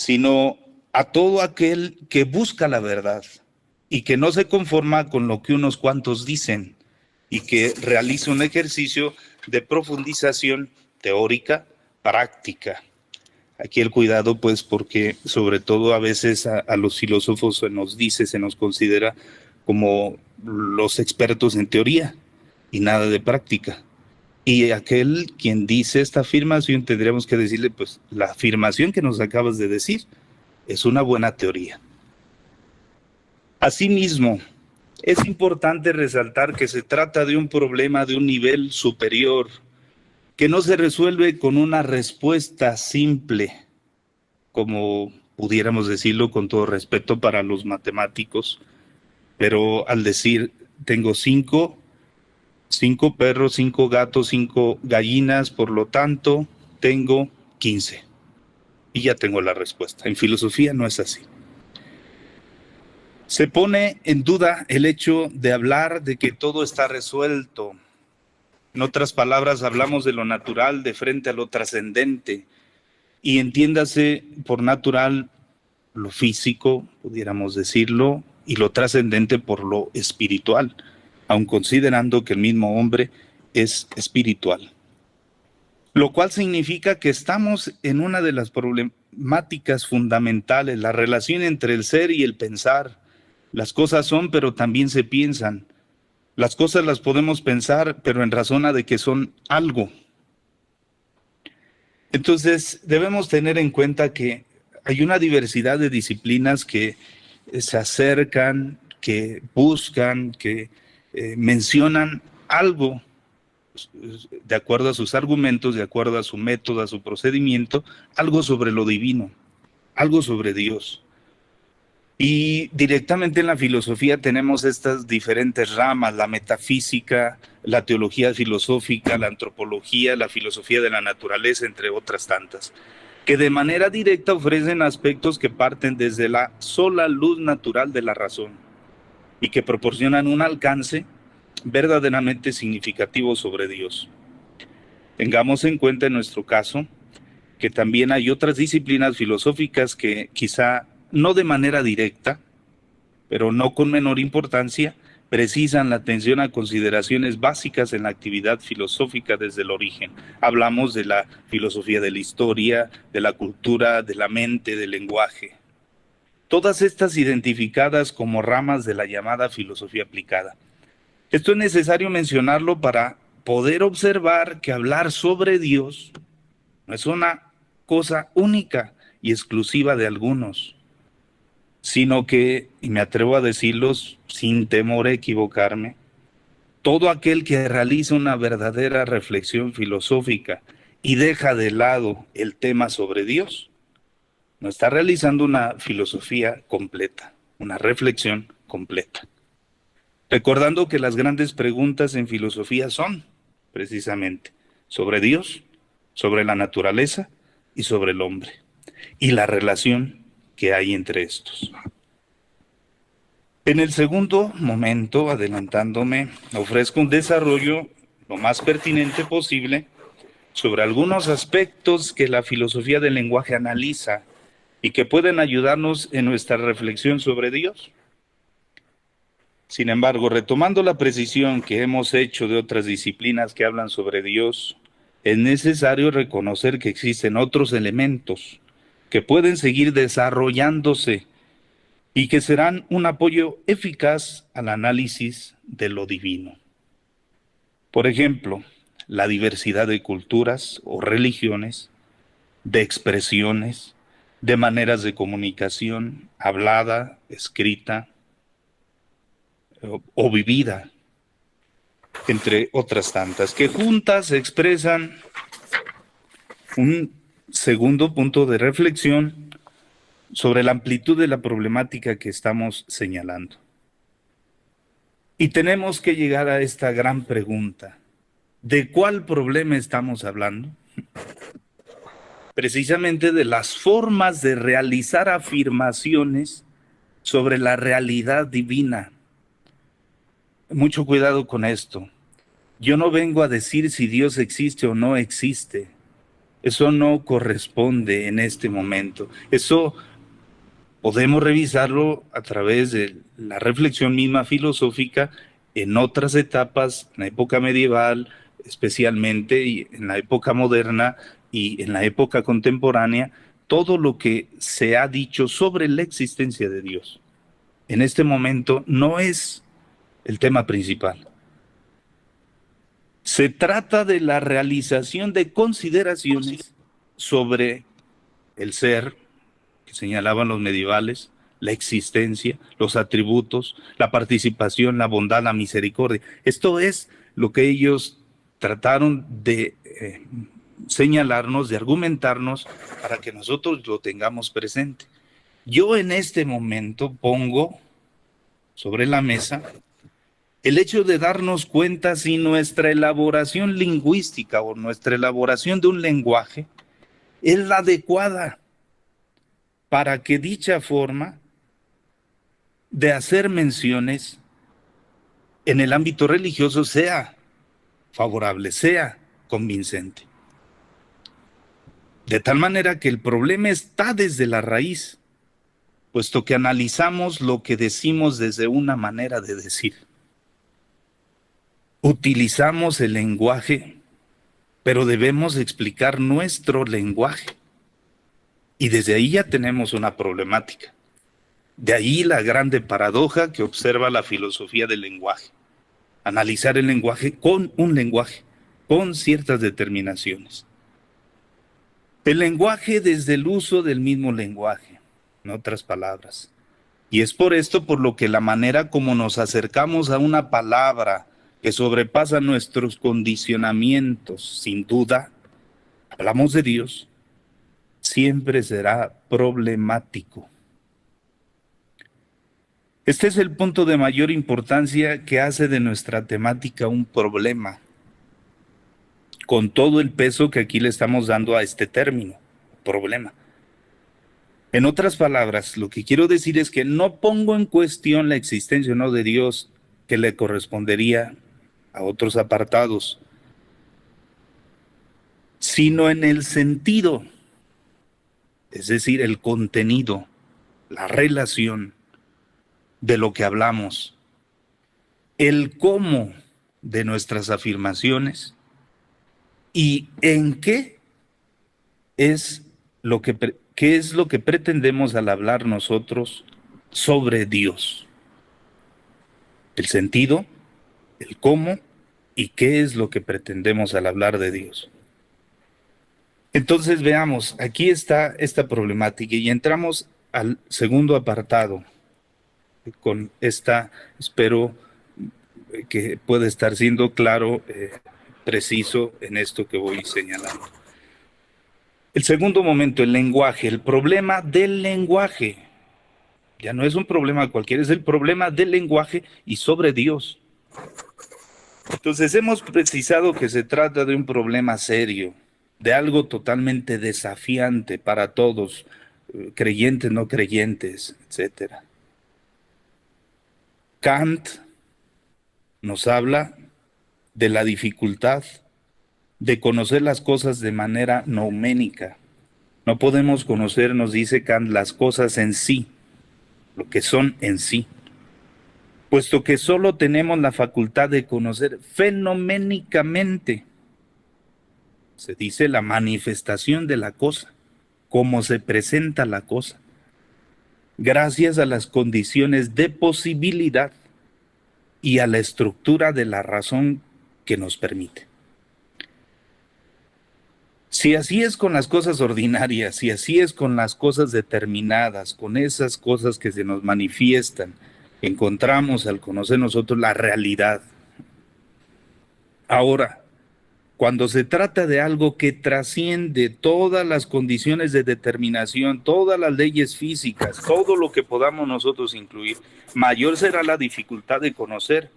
sino a todo aquel que busca la verdad y que no se conforma con lo que unos cuantos dicen y que realiza un ejercicio de profundización teórica, práctica. Aquí el cuidado, pues, porque sobre todo a veces a los filósofos se nos dice, se nos considera como los expertos en teoría y nada de práctica. Y aquel quien dice esta afirmación, tendríamos que decirle, pues, la afirmación que nos acabas de decir es una buena teoría. Asimismo, es importante resaltar que se trata de un problema de un nivel superior, que no se resuelve con una respuesta simple, como pudiéramos decirlo con todo respeto para los matemáticos, pero al decir tengo cinco perros, 5 gatos, 5 gallinas, por lo tanto tengo 15. Y ya tengo la respuesta. En filosofía no es así. Se pone en duda el hecho de hablar de que todo está resuelto. En otras palabras, hablamos de lo natural de frente a lo trascendente. Y entiéndase por natural lo físico, pudiéramos decirlo, y lo trascendente por lo espiritual, aun considerando que el mismo hombre es espiritual. Lo cual significa que estamos en una de las problemáticas fundamentales, la relación entre el ser y el pensar. Las cosas son, pero también se piensan. Las cosas las podemos pensar, pero en razón de que son algo. Entonces, debemos tener en cuenta que hay una diversidad de disciplinas que se acercan, que buscan, que mencionan algo de acuerdo a sus argumentos, de acuerdo a su método, a su procedimiento, algo sobre lo divino, algo sobre Dios. Y directamente en la filosofía tenemos estas diferentes ramas, la metafísica, la teología filosófica, la antropología, la filosofía de la naturaleza, entre otras tantas, que de manera directa ofrecen aspectos que parten desde la sola luz natural de la razón y que proporcionan un alcance verdaderamente significativo sobre Dios. Tengamos en cuenta en nuestro caso que también hay otras disciplinas filosóficas que quizá no de manera directa, pero no con menor importancia, precisan la atención a consideraciones básicas en la actividad filosófica desde el origen. Hablamos de la filosofía de la historia, de la cultura, de la mente, del lenguaje. Todas estas identificadas como ramas de la llamada filosofía aplicada. Esto es necesario mencionarlo para poder observar que hablar sobre Dios no es una cosa única y exclusiva de algunos, sino que, y me atrevo a decirlos sin temor a equivocarme, todo aquel que realiza una verdadera reflexión filosófica y deja de lado el tema sobre Dios, no está realizando una filosofía completa, una reflexión completa. Recordando que las grandes preguntas en filosofía son, precisamente, sobre Dios, sobre la naturaleza y sobre el hombre, y la relación que hay entre estos. En el segundo momento, adelantándome, ofrezco un desarrollo lo más pertinente posible sobre algunos aspectos que la filosofía del lenguaje analiza y que pueden ayudarnos en nuestra reflexión sobre Dios. Sin embargo, retomando la precisión que hemos hecho de otras disciplinas que hablan sobre Dios, es necesario reconocer que existen otros elementos que pueden seguir desarrollándose y que serán un apoyo eficaz al análisis de lo divino. Por ejemplo, la diversidad de culturas o religiones, de expresiones, de maneras de comunicación, hablada, escrita o vivida, entre otras tantas, que juntas expresan un segundo punto de reflexión sobre la amplitud de la problemática que estamos señalando. Y tenemos que llegar a esta gran pregunta: ¿de cuál problema estamos hablando? Precisamente de las formas de realizar afirmaciones sobre la realidad divina. Mucho cuidado con esto. Yo no vengo a decir si Dios existe o no existe. Eso no corresponde en este momento. Eso podemos revisarlo a través de la reflexión misma filosófica en otras etapas, en la época medieval especialmente, y en la época moderna y en la época contemporánea, todo lo que se ha dicho sobre la existencia de Dios. En este momento no es el tema principal. Se trata de la realización de consideraciones sobre el ser, que señalaban los medievales, la existencia, los atributos, la participación, la bondad, la misericordia. Esto es lo que ellos trataron de señalarnos, de argumentarnos, para que nosotros lo tengamos presente. Yo en este momento pongo sobre la mesa el hecho de darnos cuenta si nuestra elaboración lingüística o nuestra elaboración de un lenguaje es la adecuada para que dicha forma de hacer menciones en el ámbito religioso sea favorable, sea convincente. De tal manera que el problema está desde la raíz, puesto que analizamos lo que decimos desde una manera de decir. Utilizamos el lenguaje, pero debemos explicar nuestro lenguaje. Y desde ahí ya tenemos una problemática. De ahí la grande paradoja que observa la filosofía del lenguaje. Analizar el lenguaje con un lenguaje, con ciertas determinaciones. El lenguaje desde el uso del mismo lenguaje, en otras palabras. Y es por esto por lo que la manera como nos acercamos a una palabra que sobrepasa nuestros condicionamientos, sin duda, hablamos de Dios, siempre será problemático. Este es el punto de mayor importancia que hace de nuestra temática un problema, con todo el peso que aquí le estamos dando a este término, problema. En otras palabras, lo que quiero decir es que no pongo en cuestión la existencia o no de Dios, que le correspondería a otros apartados, sino en el sentido, es decir, el contenido, la relación de lo que hablamos, el cómo de nuestras afirmaciones y en qué es lo que pretendemos al hablar nosotros sobre Dios. El sentido, el cómo y qué es lo que pretendemos al hablar de Dios. Entonces veamos, aquí está esta problemática y entramos al segundo apartado con esta, espero que pueda estar siendo claro, preciso en esto que voy señalando. El segundo momento, el lenguaje, el problema del lenguaje. Ya no es un problema cualquiera, es el problema del lenguaje y sobre Dios. Entonces hemos precisado que se trata de un problema serio, de algo totalmente desafiante para todos, creyentes, no creyentes, etc. Kant nos habla de la dificultad de conocer las cosas de manera nouménica. No podemos conocer, nos dice Kant, las cosas en sí, lo que son en sí, puesto que solo tenemos la facultad de conocer fenoménicamente, se dice la manifestación de la cosa, cómo se presenta la cosa, gracias a las condiciones de posibilidad y a la estructura de la razón que nos permite. Si así es con las cosas ordinarias, si así es con las cosas determinadas, con esas cosas que se nos manifiestan, encontramos al conocer nosotros la realidad. Ahora, cuando se trata de algo que trasciende todas las condiciones de determinación, todas las leyes físicas, todo lo que podamos nosotros incluir, mayor será la dificultad de conocer,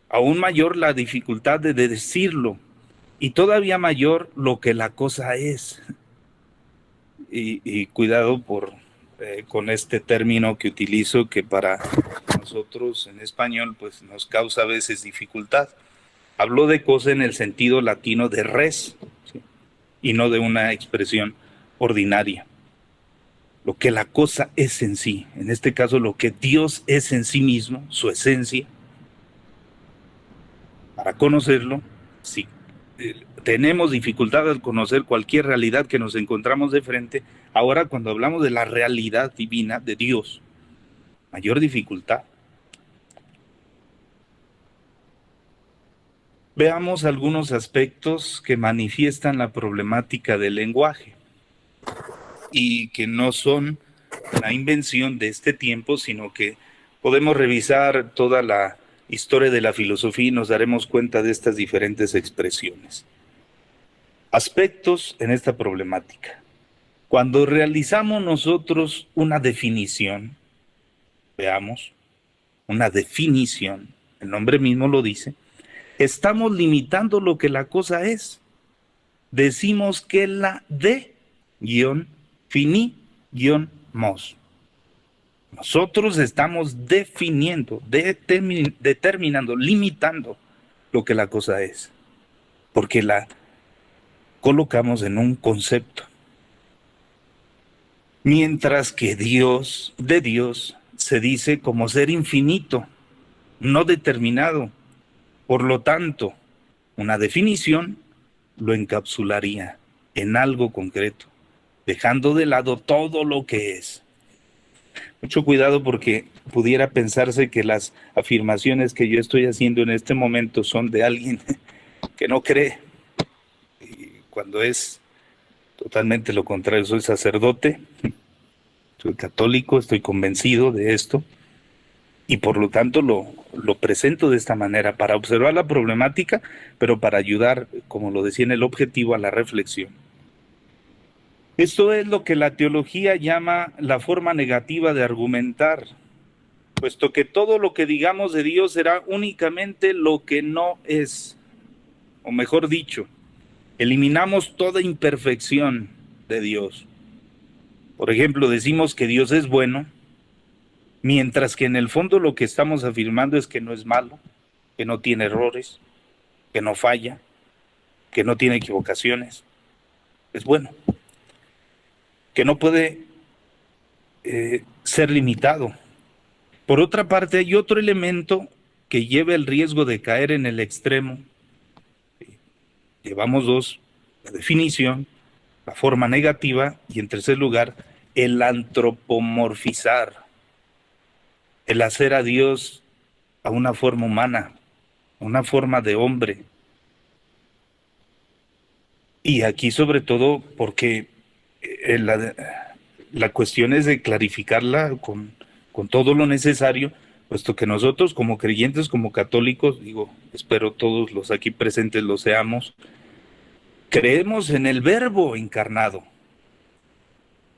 aún mayor la dificultad de decirlo, y todavía mayor lo que la cosa es. Y cuidado con este término que utilizo, que para nosotros en español pues nos causa a veces dificultad. Hablo de cosa en el sentido latino de res, ¿sí? y no de una expresión ordinaria. Lo que la cosa es en sí, en este caso lo que Dios es en sí mismo, su esencia. Para conocerlo, si tenemos dificultad al conocer cualquier realidad que nos encontramos de frente, ahora cuando hablamos de la realidad divina de Dios, mayor dificultad. Veamos algunos aspectos que manifiestan la problemática del lenguaje y que no son una invención de este tiempo, sino que podemos revisar toda la historia de la filosofía y nos daremos cuenta de estas diferentes expresiones. Aspectos en esta problemática. Cuando realizamos nosotros una definición, veamos, una definición, el nombre mismo lo dice, estamos limitando lo que la cosa es. Decimos que la de fini-mos. Nosotros estamos definiendo, determinando, limitando lo que la cosa es, porque la colocamos en un concepto. Mientras que Dios, de Dios, se dice como ser infinito, no determinado. Por lo tanto, una definición lo encapsularía en algo concreto, dejando de lado todo lo que es. Mucho cuidado porque pudiera pensarse que las afirmaciones que yo estoy haciendo en este momento son de alguien que no cree, cuando es totalmente lo contrario. Soy sacerdote, soy católico, estoy convencido de esto y por lo tanto lo presento de esta manera para observar la problemática, pero para ayudar, como lo decía en el objetivo, a la reflexión. Esto es lo que la teología llama la forma negativa de argumentar, puesto que todo lo que digamos de Dios será únicamente lo que no es, o mejor dicho, eliminamos toda imperfección de Dios. Por ejemplo, decimos que Dios es bueno, mientras que en el fondo lo que estamos afirmando es que no es malo, que no tiene errores, que no falla, que no tiene equivocaciones. Es bueno, que no puede ser limitado. Por otra parte, hay otro elemento que lleva el riesgo de caer en el extremo. Llevamos dos: la definición, la forma negativa, y en tercer lugar, el antropomorfizar, el hacer a Dios a una forma humana, una forma de hombre. Y aquí sobre todo porque la cuestión es de clarificarla con todo lo necesario, puesto que nosotros como creyentes, como católicos, digo, espero todos los aquí presentes lo seamos, creemos en el Verbo encarnado,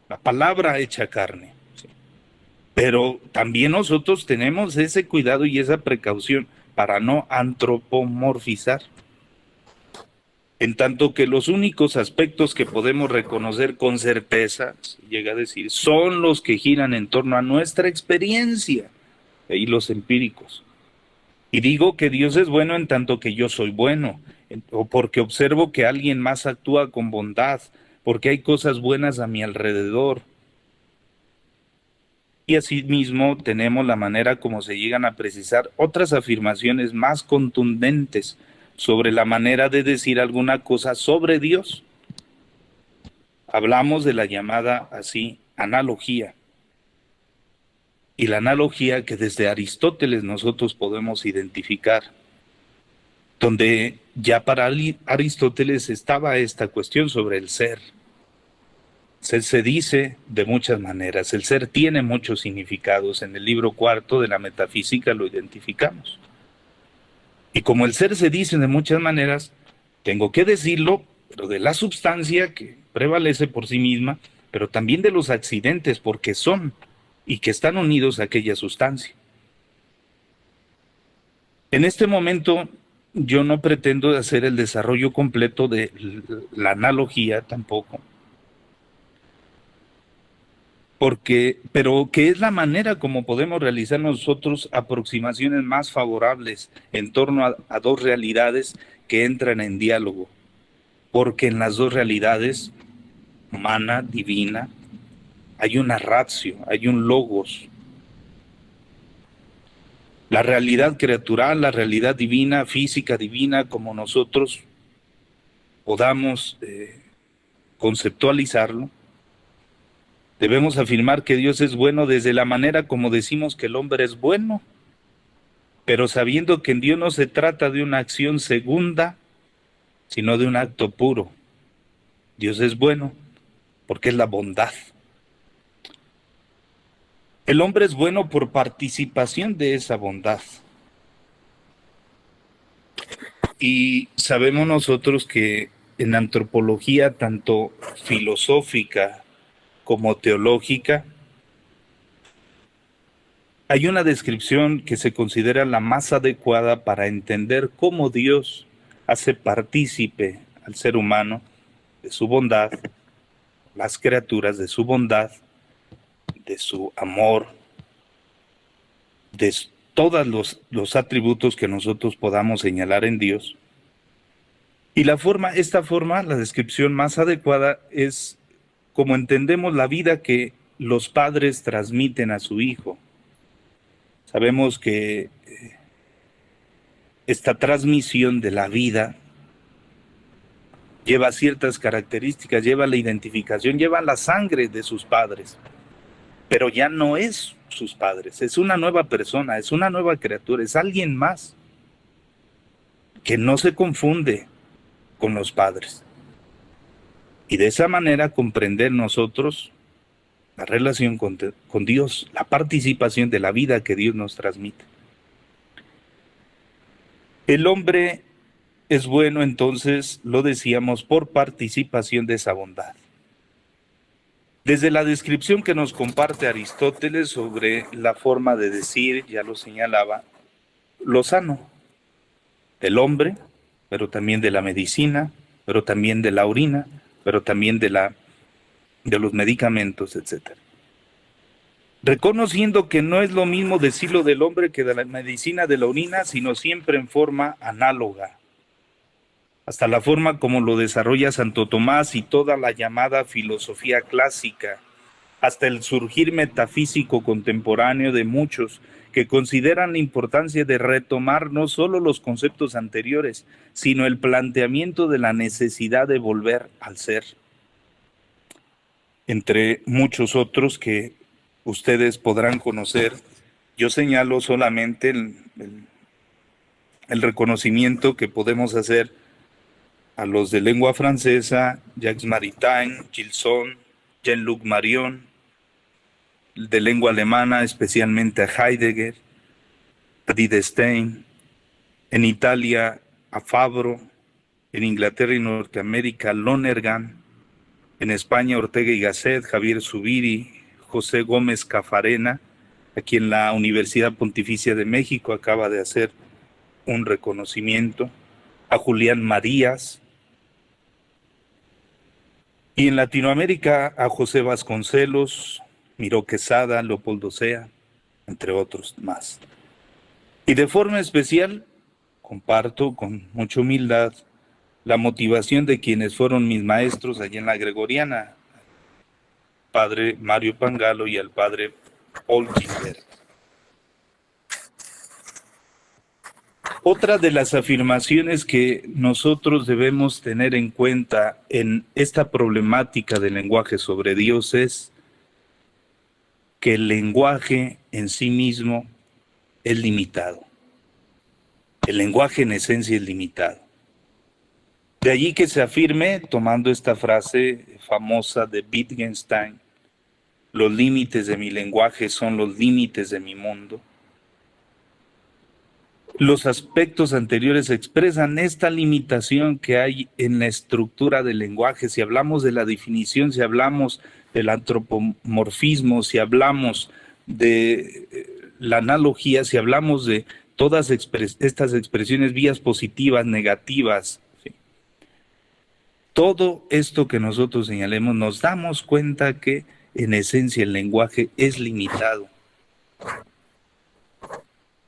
la palabra hecha carne. ¿Sí? Pero también nosotros tenemos ese cuidado y esa precaución para no antropomorfizar. En tanto que los únicos aspectos que podemos reconocer con certeza, llega a decir, son los que giran en torno a nuestra experiencia, y los empíricos. Y digo que Dios es bueno en tanto que yo soy bueno, o porque observo que alguien más actúa con bondad, porque hay cosas buenas a mi alrededor. Y asimismo tenemos la manera como se llegan a precisar otras afirmaciones más contundentes sobre la manera de decir alguna cosa sobre Dios. Hablamos de la llamada así analogía. Y la analogía que desde Aristóteles nosotros podemos identificar, donde ya para Aristóteles estaba esta cuestión sobre el ser. Se dice de muchas maneras, el ser tiene muchos significados. En el libro cuarto de la metafísica lo identificamos. Y como el ser se dice de muchas maneras, tengo que decirlo, pero de la substancia que prevalece por sí misma, pero también de los accidentes, porque son y que están unidos a aquella sustancia. En este momento yo no pretendo hacer el desarrollo completo de la analogía tampoco, pero que es la manera como podemos realizar nosotros aproximaciones más favorables en torno a dos realidades que entran en diálogo. porque en las dos realidades, humana, divina, hay una ratio, hay un logos. La realidad creatural, la realidad divina, física divina, como nosotros podamos conceptualizarlo, debemos afirmar que Dios es bueno desde la manera como decimos que el hombre es bueno, pero sabiendo que en Dios no se trata de una acción segunda, sino de un acto puro. Dios es bueno porque es la bondad. El hombre es bueno por participación de esa bondad. Y sabemos nosotros que en antropología, tanto filosófica como teológica, hay una descripción que se considera la más adecuada para entender cómo Dios hace partícipe al ser humano de su bondad, las criaturas de su bondad, de su amor, de todos los atributos que nosotros podamos señalar en Dios. Y esta forma, la descripción más adecuada es como entendemos la vida que los padres transmiten a su hijo. Sabemos que esta transmisión de la vida lleva ciertas características, lleva la identificación, lleva la sangre de sus padres, pero ya no es sus padres, es una nueva persona, es una nueva criatura, es alguien más que no se confunde con los padres. Y de esa manera comprender nosotros la relación con Dios, la participación de la vida que Dios nos transmite. El hombre es bueno, entonces, lo decíamos, por participación de esa bondad. Desde la descripción que nos comparte Aristóteles sobre la forma de decir, ya lo señalaba, lo sano del hombre, pero también de la medicina, pero también de la orina, pero también de los medicamentos, etc. Reconociendo que no es lo mismo decirlo del hombre que de la medicina de la orina, sino siempre en forma análoga. Hasta la forma como lo desarrolla Santo Tomás y toda la llamada filosofía clásica, hasta el surgir metafísico contemporáneo de muchos que consideran la importancia de retomar no solo los conceptos anteriores, sino el planteamiento de la necesidad de volver al ser. Entre muchos otros que ustedes podrán conocer, yo señalo solamente el reconocimiento que podemos hacer a los de lengua francesa, Jacques Maritain, Gilson, Jean-Luc Marion, de lengua alemana, especialmente a Heidegger, a Diderot, en Italia a Fabro, en Inglaterra y Norteamérica Lonergan, en España Ortega y Gasset, Javier Zubiri, José Gómez Cafarena, a quien la Universidad Pontificia de México acaba de hacer un reconocimiento, a Julián Marías, y en Latinoamérica a José Vasconcelos, Miró Quesada, Leopoldo Sea, entre otros más. Y de forma especial, comparto con mucha humildad la motivación de quienes fueron mis maestros allí en la Gregoriana, padre Mario Pangalo y al padre Paul Gilbert. Otra de las afirmaciones que nosotros debemos tener en cuenta en esta problemática del lenguaje sobre Dios es que el lenguaje en sí mismo es limitado. El lenguaje en esencia es limitado. De allí que se afirme, tomando esta frase famosa de Wittgenstein, los límites de mi lenguaje son los límites de mi mundo. Los aspectos anteriores expresan esta limitación que hay en la estructura del lenguaje. Si hablamos de la definición, si hablamos del antropomorfismo, si hablamos de la analogía, si hablamos de todas estas expresiones, vías positivas, negativas, ¿sí? Todo esto que nosotros señalemos, nos damos cuenta que en esencia el lenguaje es limitado.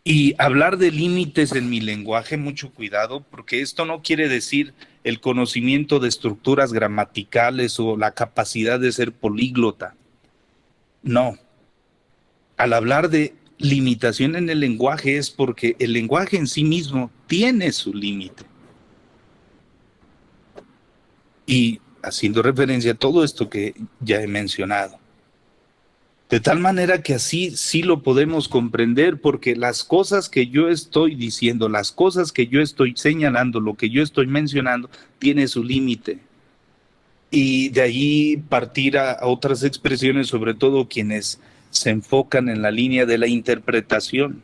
Y hablar de límites en mi lenguaje, mucho cuidado, porque esto no quiere decir el conocimiento de estructuras gramaticales o la capacidad de ser políglota. No. Al hablar de limitación en el lenguaje es porque el lenguaje en sí mismo tiene su límite. Y haciendo referencia a todo esto que ya he mencionado. De tal manera que así sí lo podemos comprender, porque las cosas que yo estoy diciendo, las cosas que yo estoy señalando, lo que yo estoy mencionando, tiene su límite. Y de ahí partir a otras expresiones, sobre todo quienes se enfocan en la línea de la interpretación.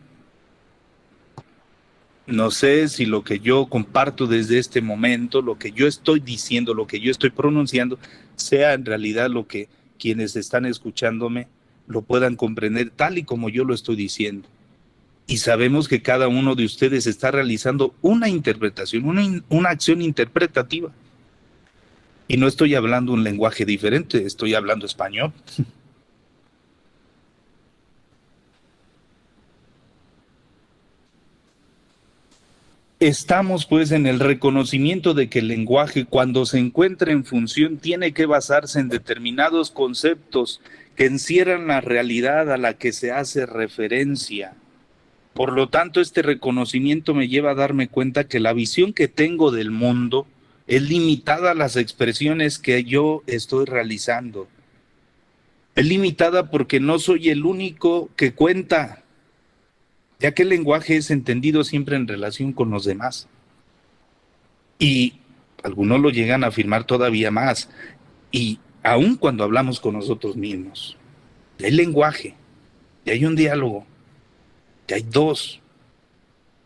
No sé si lo que yo comparto desde este momento, lo que yo estoy diciendo, lo que yo estoy pronunciando, sea en realidad lo que quienes están escuchándome lo puedan comprender tal y como yo lo estoy diciendo. Y sabemos que cada uno de ustedes está realizando una interpretación, una acción interpretativa. Y no estoy hablando un lenguaje diferente, estoy hablando español. Estamos pues en el reconocimiento de que el lenguaje, cuando se encuentra en función, tiene que basarse en determinados conceptos que encierran la realidad a la que se hace referencia. Por lo tanto, este reconocimiento me lleva a darme cuenta que la visión que tengo del mundo es limitada a las expresiones que yo estoy realizando. Es limitada porque no soy el único que cuenta, ya que el lenguaje es entendido siempre en relación con los demás. Y algunos lo llegan a afirmar todavía más. Y aun cuando hablamos con nosotros mismos, ya hay lenguaje, ya hay un diálogo, ya hay dos.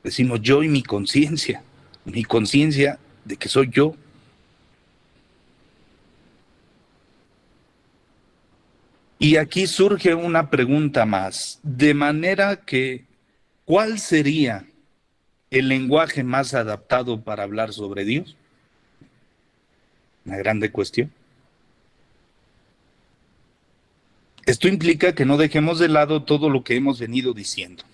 Decimos yo y mi conciencia de que soy yo. Y aquí surge una pregunta más, de manera que, ¿cuál sería el lenguaje más adaptado para hablar sobre Dios? Una grande cuestión. Esto implica que no dejemos de lado todo lo que hemos venido diciendo.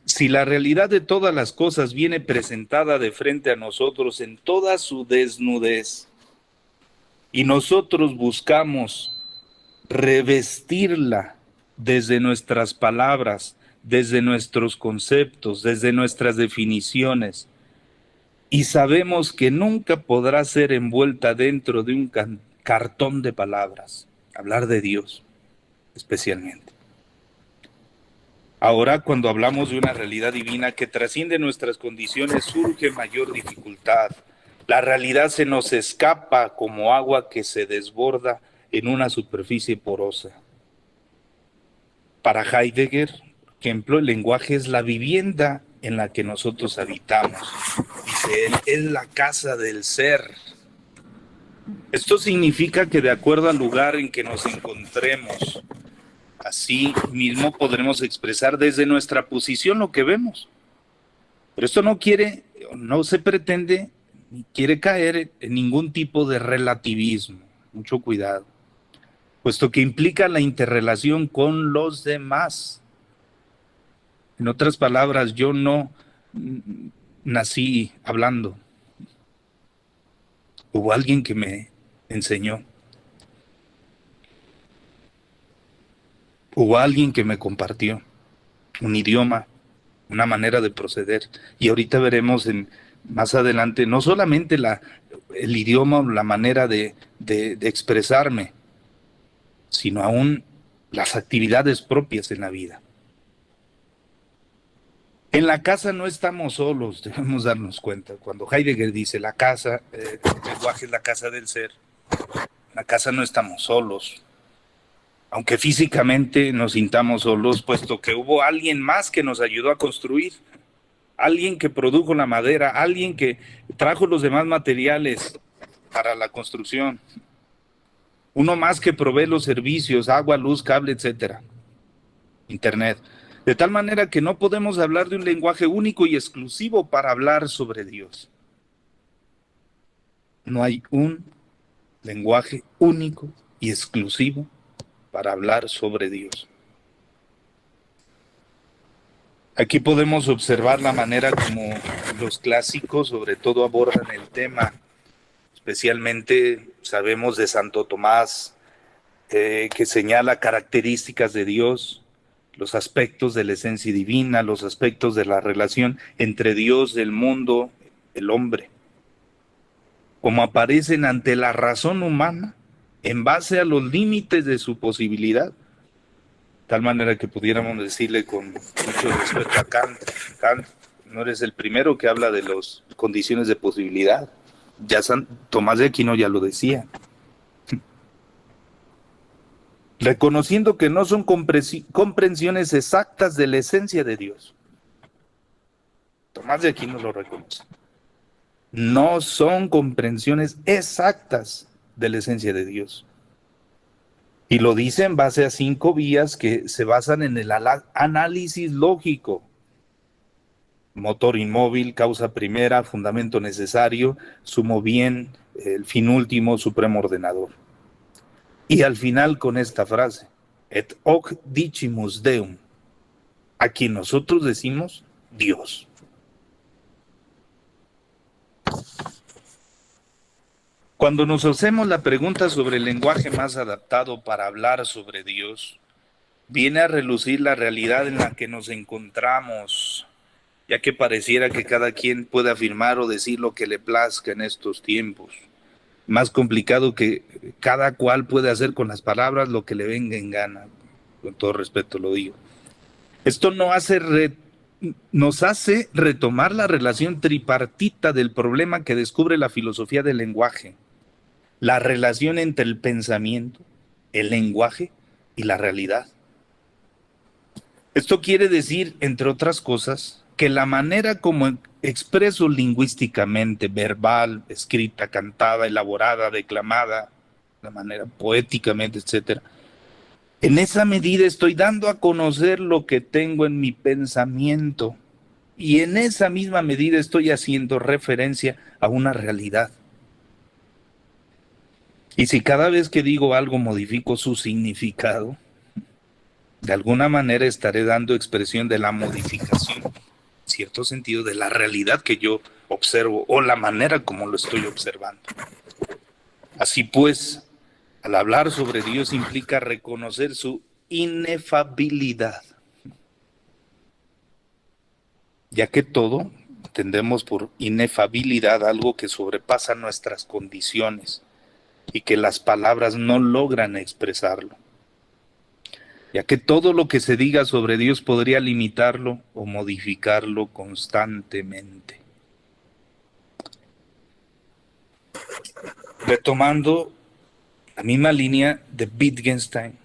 Si la realidad de todas las cosas viene presentada de frente a nosotros en toda su desnudez y nosotros buscamos revestirla desde nuestras palabras, desde nuestros conceptos, desde nuestras definiciones, y sabemos que nunca podrá ser envuelta dentro de un cartón de palabras, hablar de Dios especialmente. Ahora, cuando hablamos de una realidad divina que trasciende nuestras condiciones, surge mayor dificultad. La realidad se nos escapa como agua que se desborda en una superficie porosa. Para Heidegger, por ejemplo, el lenguaje es la vivienda en la que nosotros habitamos. Dice él, es la casa del ser. Esto significa que de acuerdo al lugar en que nos encontremos, así mismo podremos expresar desde nuestra posición lo que vemos. Pero esto no quiere, no se pretende, ni quiere caer en ningún tipo de relativismo. Mucho cuidado. Puesto que implica la interrelación con los demás. En otras palabras, yo no nací hablando. Hubo alguien que me enseñó. Hubo alguien que me compartió un idioma, una manera de proceder. Y ahorita veremos más adelante no solamente el idioma o la manera de expresarme, sino aún las actividades propias en la vida. En la casa no estamos solos, debemos darnos cuenta. Cuando Heidegger dice la casa, el lenguaje es la casa del ser, en la casa no estamos solos, aunque físicamente nos sintamos solos, puesto que hubo alguien más que nos ayudó a construir, alguien que produjo la madera, alguien que trajo los demás materiales para la construcción, uno más que provee los servicios, agua, luz, cable, etcétera, internet. De tal manera que no podemos hablar de un lenguaje único y exclusivo para hablar sobre Dios. No hay un lenguaje único y exclusivo para hablar sobre Dios. Aquí podemos observar la manera como los clásicos sobre todo abordan el tema. Especialmente sabemos de Santo Tomás, que señala características de Dios, los aspectos de la esencia divina, los aspectos de la relación entre Dios, el mundo, el hombre, como aparecen ante la razón humana en base a los límites de su posibilidad. Tal manera que pudiéramos decirle con mucho respeto a Kant: Kant, no eres el primero que habla de las condiciones de posibilidad. Ya San Tomás de Aquino ya lo decía. Reconociendo que no son comprensiones exactas de la esencia de Dios. Tomás de Aquino lo reconoce. No son comprensiones exactas de la esencia de Dios. Y lo dice en base a 5 vías que se basan en el análisis lógico: motor inmóvil, causa primera, fundamento necesario, sumo bien, el fin último, supremo ordenador. Y al final con esta frase: et hoc dicimus Deum, a quien nosotros decimos Dios. Cuando nos hacemos la pregunta sobre el lenguaje más adaptado para hablar sobre Dios, viene a relucir la realidad en la que nos encontramos, ya que pareciera que cada quien puede afirmar o decir lo que le plazca en estos tiempos. Más complicado que cada cual puede hacer con las palabras lo que le venga en gana. Con todo respeto lo digo. Esto nos hace retomar la relación tripartita del problema que descubre la filosofía del lenguaje: la relación entre el pensamiento, el lenguaje y la realidad. Esto quiere decir, entre otras cosas, que la manera como expreso lingüísticamente, verbal, escrita, cantada, elaborada, declamada, de manera poéticamente, etcétera, en esa medida estoy dando a conocer lo que tengo en mi pensamiento, y en esa misma medida estoy haciendo referencia a una realidad. Y si cada vez que digo algo modifico su significado, de alguna manera estaré dando expresión de la modificación, en cierto sentido, de la realidad que yo observo o la manera como lo estoy observando. Así pues, al hablar sobre Dios implica reconocer su inefabilidad, ya que todo entendemos por inefabilidad algo que sobrepasa nuestras condiciones y que las palabras no logran expresarlo, ya que todo lo que se diga sobre Dios podría limitarlo o modificarlo constantemente. Retomando la misma línea de Wittgenstein,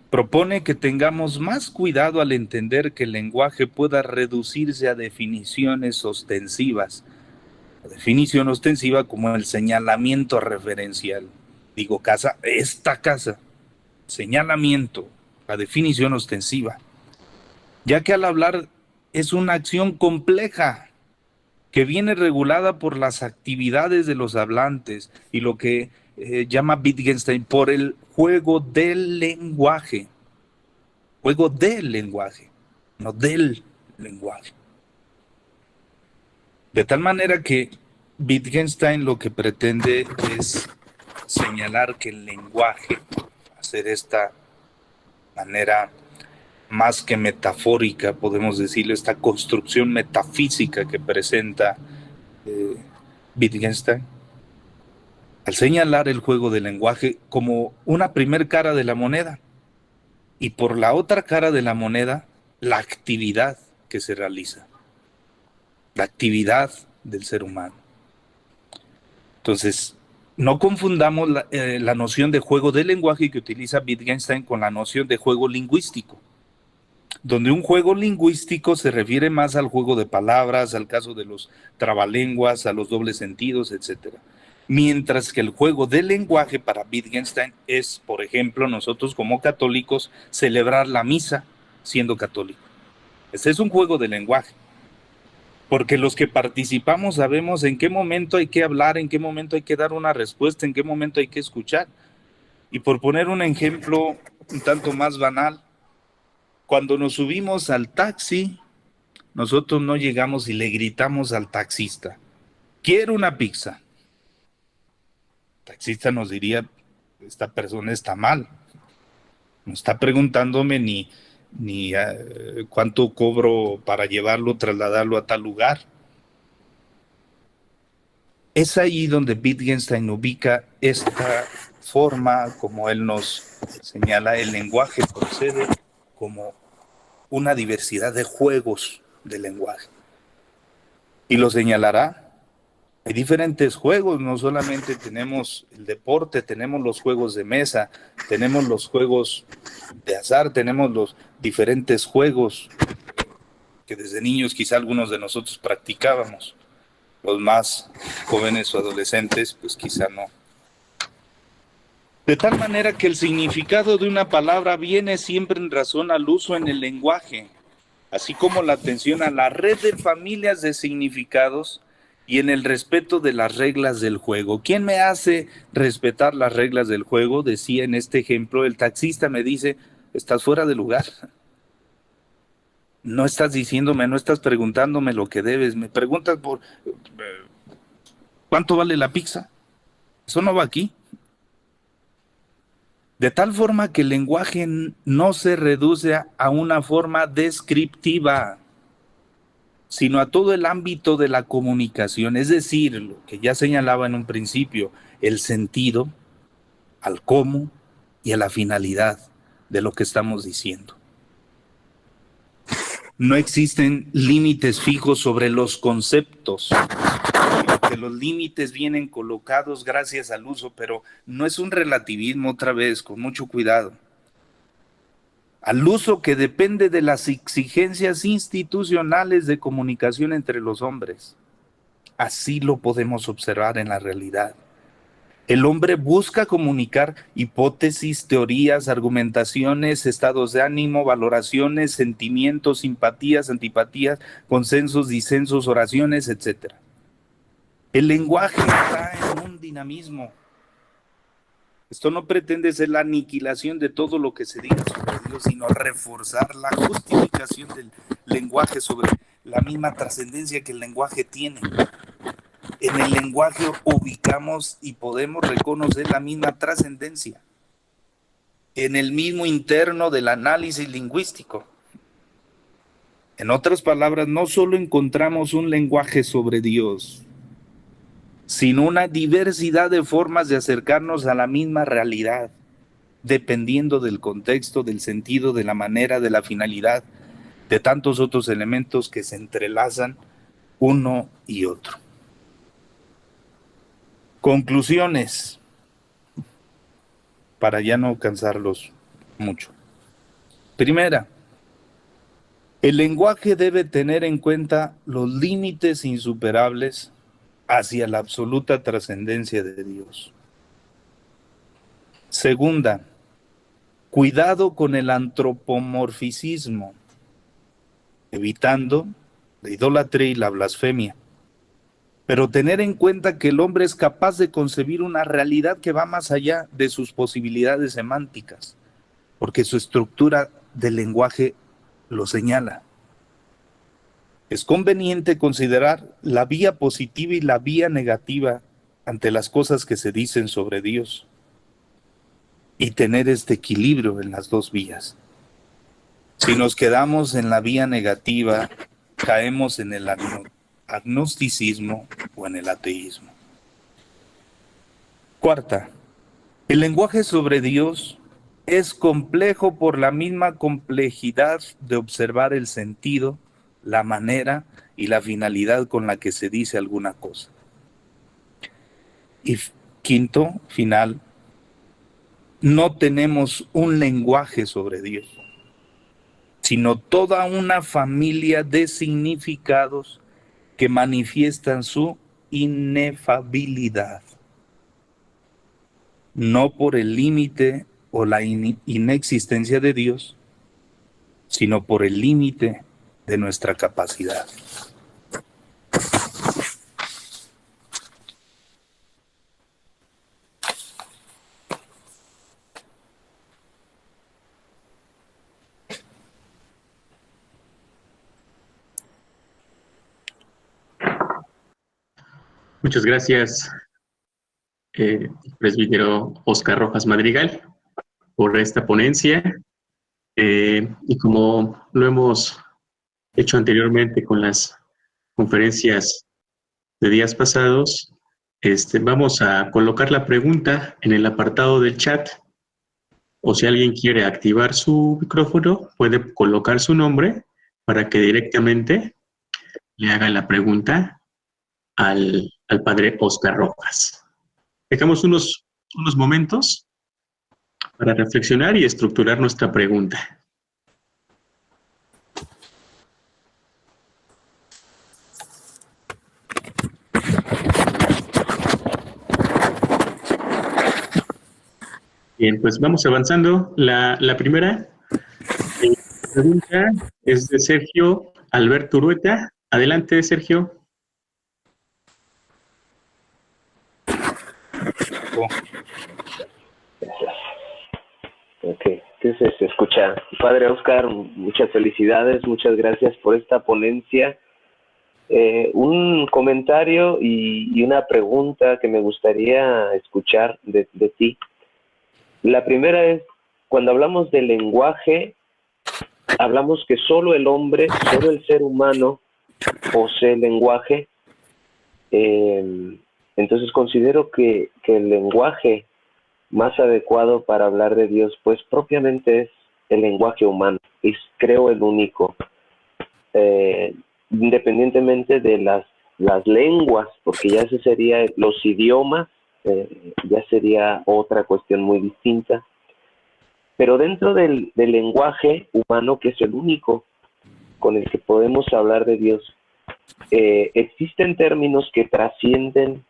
propone que tengamos más cuidado al entender que el lenguaje pueda reducirse a definiciones ostensivas. La definición ostensiva como el señalamiento referencial. Digo, casa, esta casa. Señalamiento, la definición ostensiva. Ya que al hablar es una acción compleja que viene regulada por las actividades de los hablantes y lo que llama Wittgenstein por el juego del lenguaje. Juego del lenguaje, no del lenguaje. De tal manera que Wittgenstein lo que pretende es señalar que el lenguaje, hacer esta manera más que metafórica, podemos decirlo, esta construcción metafísica que presenta Wittgenstein, al señalar el juego del lenguaje como una primer cara de la moneda, y por la otra cara de la moneda, la actividad que se realiza, la actividad del ser humano. Entonces, no confundamos la noción de juego del lenguaje que utiliza Wittgenstein con la noción de juego lingüístico, donde un juego lingüístico se refiere más al juego de palabras, al caso de los trabalenguas, a los dobles sentidos, etc. Mientras que el juego del lenguaje para Wittgenstein es, por ejemplo, nosotros como católicos celebrar la misa siendo católico. Ese es un juego de lenguaje, porque los que participamos sabemos en qué momento hay que hablar, en qué momento hay que dar una respuesta, en qué momento hay que escuchar. Y por poner un ejemplo un tanto más banal, Cuando nos subimos al taxi, nosotros no llegamos y le gritamos al taxista, quiero una pizza. El taxista nos diría, esta persona está mal. No está preguntándome ni cuánto cobro para llevarlo, trasladarlo a tal lugar. Es ahí donde Wittgenstein ubica esta forma, como él nos señala, el lenguaje procede como una diversidad de juegos de lenguaje. Y lo señalará. Hay diferentes juegos, no solamente tenemos el deporte, tenemos los juegos de mesa, tenemos los juegos de azar, tenemos los diferentes juegos que desde niños quizá algunos de nosotros practicábamos. Los más jóvenes o adolescentes, pues quizá no. De tal manera que el significado de una palabra viene siempre en razón al uso en el lenguaje, así como la atención a la red de familias de significados y en el respeto de las reglas del juego. ¿Quién me hace respetar las reglas del juego? Decía en este ejemplo, el taxista me dice, estás fuera de lugar. No estás diciéndome, no estás preguntándome lo que debes, me preguntas por cuánto vale la pizza. Eso no va aquí. De tal forma que el lenguaje no se reduce a una forma descriptiva, sino a todo el ámbito de la comunicación, es decir, lo que ya señalaba en un principio, el sentido, al cómo y a la finalidad de lo que estamos diciendo. No existen límites fijos sobre los conceptos, que los límites vienen colocados gracias al uso, pero no es un relativismo, otra vez, con mucho cuidado. Al uso que depende de las exigencias institucionales de comunicación entre los hombres. Así lo podemos observar en la realidad. El hombre busca comunicar hipótesis, teorías, argumentaciones, estados de ánimo, valoraciones, sentimientos, simpatías, antipatías, consensos, disensos, oraciones, etc. El lenguaje está en un dinamismo. Esto no pretende ser la aniquilación de todo lo que se diga sobre Dios, sino reforzar la justificación del lenguaje sobre la misma trascendencia que el lenguaje tiene. En el lenguaje ubicamos y podemos reconocer la misma trascendencia, en el mismo interno del análisis lingüístico. En otras palabras, no solo encontramos un lenguaje sobre Dios, sino una diversidad de formas de acercarnos a la misma realidad, dependiendo del contexto, del sentido, de la manera, de la finalidad, de tantos otros elementos que se entrelazan uno y otro. Conclusiones, para ya no cansarlos mucho. Primera, el lenguaje debe tener en cuenta los límites insuperables hacia la absoluta trascendencia de Dios. Segunda, cuidado con el antropomorficismo, evitando la idolatría y la blasfemia. Pero tener en cuenta que el hombre es capaz de concebir una realidad que va más allá de sus posibilidades semánticas, porque su estructura del lenguaje lo señala. Es conveniente considerar la vía positiva y la vía negativa ante las cosas que se dicen sobre Dios y tener este equilibrio en las dos vías. Si nos quedamos en la vía negativa, caemos en el agnosticismo o en el ateísmo. Cuarta, el lenguaje sobre Dios es complejo por la misma complejidad de observar el sentido, la manera y la finalidad con la que se dice alguna cosa. Y quinto, final, no tenemos un lenguaje sobre Dios, sino toda una familia de significados que manifiestan su inefabilidad, no por el límite o la inexistencia de Dios, sino por el límite de nuestra capacidad. Muchas gracias, presbítero Oscar Rojas Madrigal, por esta ponencia. Y como lo hemos hecho anteriormente con las conferencias de días pasados, vamos a colocar la pregunta en el apartado del chat, o si alguien quiere activar su micrófono, puede colocar su nombre para que directamente le haga la pregunta al padre Oscar Rojas. Dejamos unos momentos para reflexionar y estructurar nuestra pregunta. Bien, pues vamos avanzando. La primera pregunta es de Sergio Alberto Urueta. Adelante, Sergio. Ok, entonces se escucha. Padre Oscar, muchas felicidades, muchas gracias por esta ponencia. Un comentario y una pregunta que me gustaría escuchar de ti. La primera es, cuando hablamos de lenguaje, hablamos que solo el hombre, solo el ser humano posee lenguaje. Entonces considero que el lenguaje más adecuado para hablar de Dios, pues propiamente es el lenguaje humano, es creo el único, independientemente de las lenguas, porque ya ese sería los idiomas, ya sería otra cuestión muy distinta, pero dentro del lenguaje humano, que es el único con el que podemos hablar de Dios, existen términos que trascienden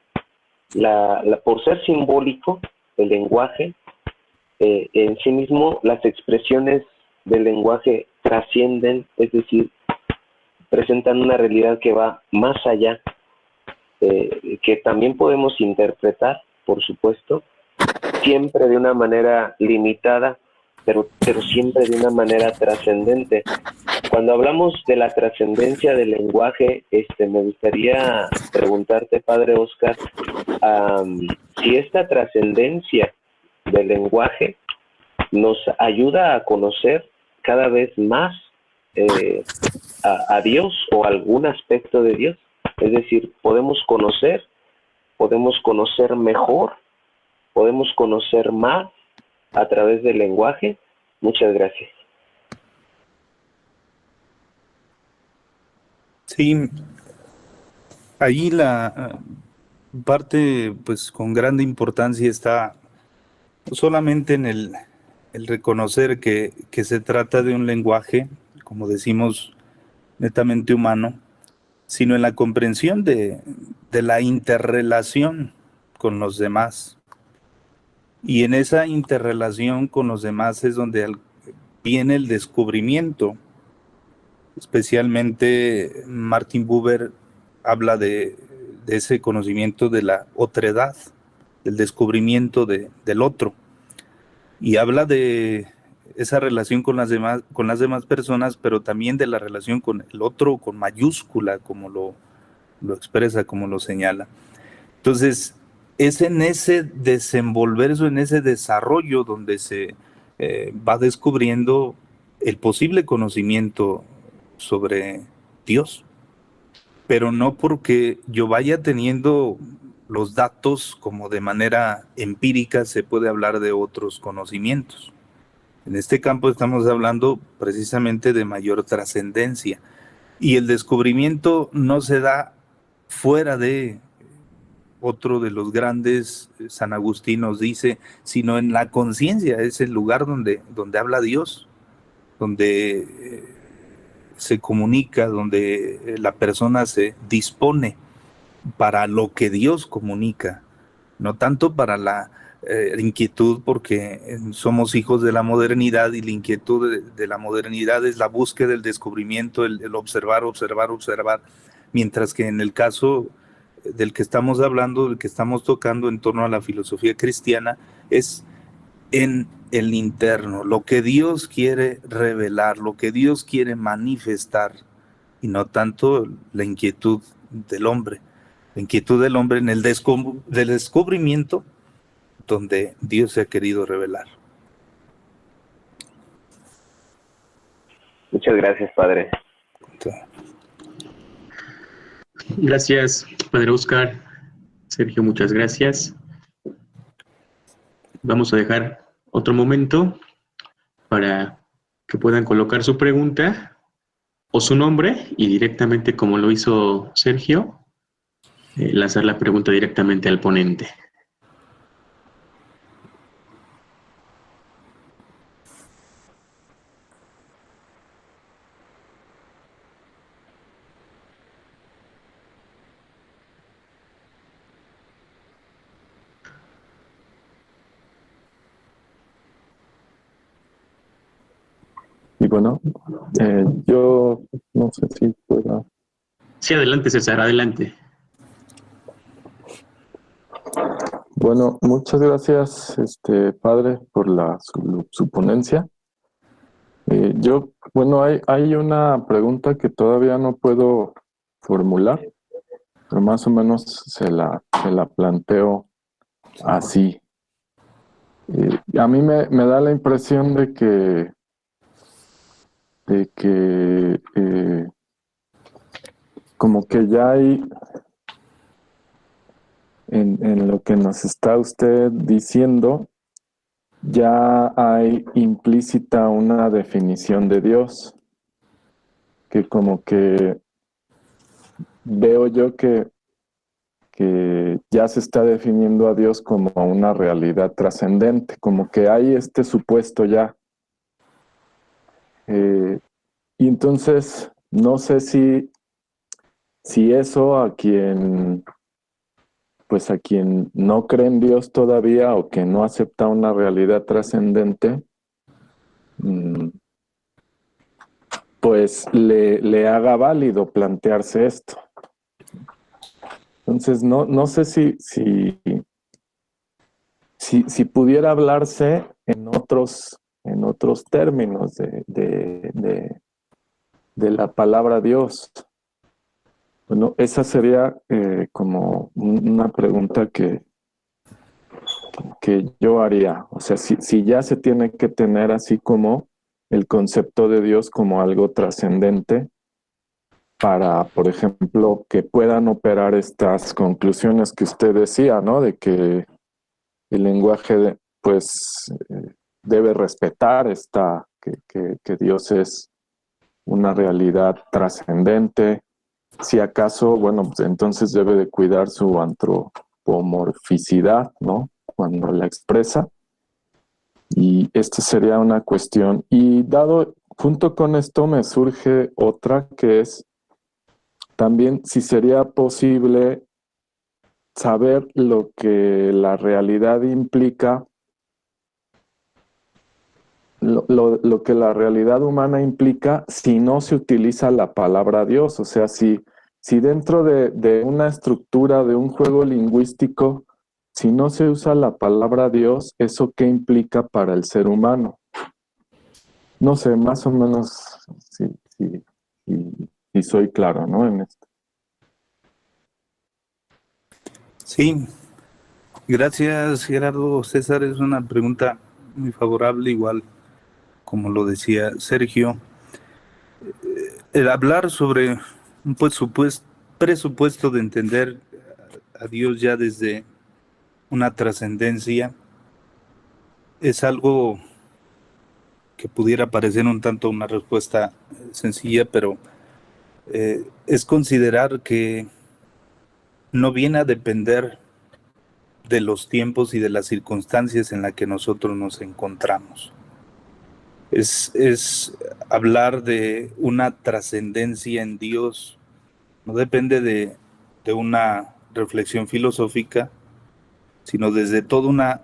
por ser simbólico, el lenguaje, en sí mismo las expresiones del lenguaje trascienden, es decir, presentan una realidad que va más allá, que también podemos interpretar, por supuesto, siempre de una manera limitada, pero siempre de una manera trascendente. Cuando hablamos de la trascendencia del lenguaje, me gustaría preguntarte, Padre Oscar, si esta trascendencia del lenguaje nos ayuda a conocer cada vez más a Dios o algún aspecto de Dios. Es decir, podemos conocer mejor, podemos conocer más a través del lenguaje. Muchas gracias. Sí, ahí la parte, pues con grande importancia está no solamente en el reconocer que se trata de un lenguaje, como decimos, netamente humano, sino en la comprensión de la interrelación con los demás. Y en esa interrelación con los demás es donde viene el descubrimiento. Especialmente Martin Buber habla de ese conocimiento de la otredad, del descubrimiento del otro, y habla de esa relación con las demás personas, pero también de la relación con el otro con mayúscula, como lo expresa, como lo señala. Entonces, es en ese desenvolverse, en ese desarrollo donde se va descubriendo el posible conocimiento sobre Dios, pero no porque yo vaya teniendo los datos como de manera empírica se puede hablar de otros conocimientos. En este campo estamos hablando precisamente de mayor trascendencia y el descubrimiento no se da fuera de otro de los grandes, San Agustín nos dice, sino en la conciencia, es el lugar donde habla Dios, donde se comunica, donde la persona se dispone para lo que Dios comunica, no tanto para la inquietud, porque somos hijos de la modernidad y la inquietud de la modernidad es la búsqueda, el descubrimiento, el observar, observar, observar, mientras que en el caso del que estamos hablando, del que estamos tocando en torno a la filosofía cristiana, es en el interno, lo que Dios quiere revelar, lo que Dios quiere manifestar, y no tanto la inquietud del hombre. la inquietud del hombre en el del descubrimiento donde Dios se ha querido revelar. Muchas gracias, Padre. Gracias, Padre Oscar. Sergio, muchas gracias. Vamos a dejar otro momento para que puedan colocar su pregunta o su nombre y directamente, como lo hizo Sergio, lanzar la pregunta directamente al ponente. Y bueno, yo no sé si pueda. Sí, adelante, César, adelante. Bueno, muchas gracias, padre, por su ponencia. Bueno, hay una pregunta que todavía no puedo formular, pero más o menos se la planteo así. A mí me da la impresión de que como que ya hay en lo que nos está usted diciendo, ya hay implícita una definición de Dios, que como que veo yo que ya se está definiendo a Dios como una realidad trascendente, como que hay este supuesto ya. Y entonces, no sé si eso pues a quien no cree en Dios todavía o que no acepta una realidad trascendente, pues le haga válido plantearse esto. Entonces, no sé si pudiera hablarse en otros términos de la palabra Dios. Bueno, esa sería como una pregunta que yo haría. O sea, si ya se tiene que tener así como el concepto de Dios como algo trascendente para, por ejemplo, que puedan operar estas conclusiones que usted decía, ¿no? De que el lenguaje, pues, debe respetar que Dios es una realidad trascendente. Si acaso, bueno, pues entonces debe de cuidar su antropomorficidad, ¿no? Cuando la expresa. Y esta sería una cuestión. Y junto con esto me surge otra que es también si sería posible saber lo que la realidad implica, lo que la realidad humana implica si no se utiliza la palabra Dios. O sea, si dentro de una estructura, de un juego lingüístico, si no se usa la palabra Dios, ¿eso qué implica para el ser humano? No sé, más o menos si soy claro, ¿no? En esto. Sí, gracias Gerardo. César, es una pregunta muy favorable, igual como lo decía Sergio. El hablar sobre un presupuesto de entender a Dios ya desde una trascendencia es algo que pudiera parecer un tanto una respuesta sencilla, pero es considerar que no viene a depender de los tiempos y de las circunstancias en las que nosotros nos encontramos. Es hablar de una trascendencia en Dios, no depende de una reflexión filosófica, sino desde toda una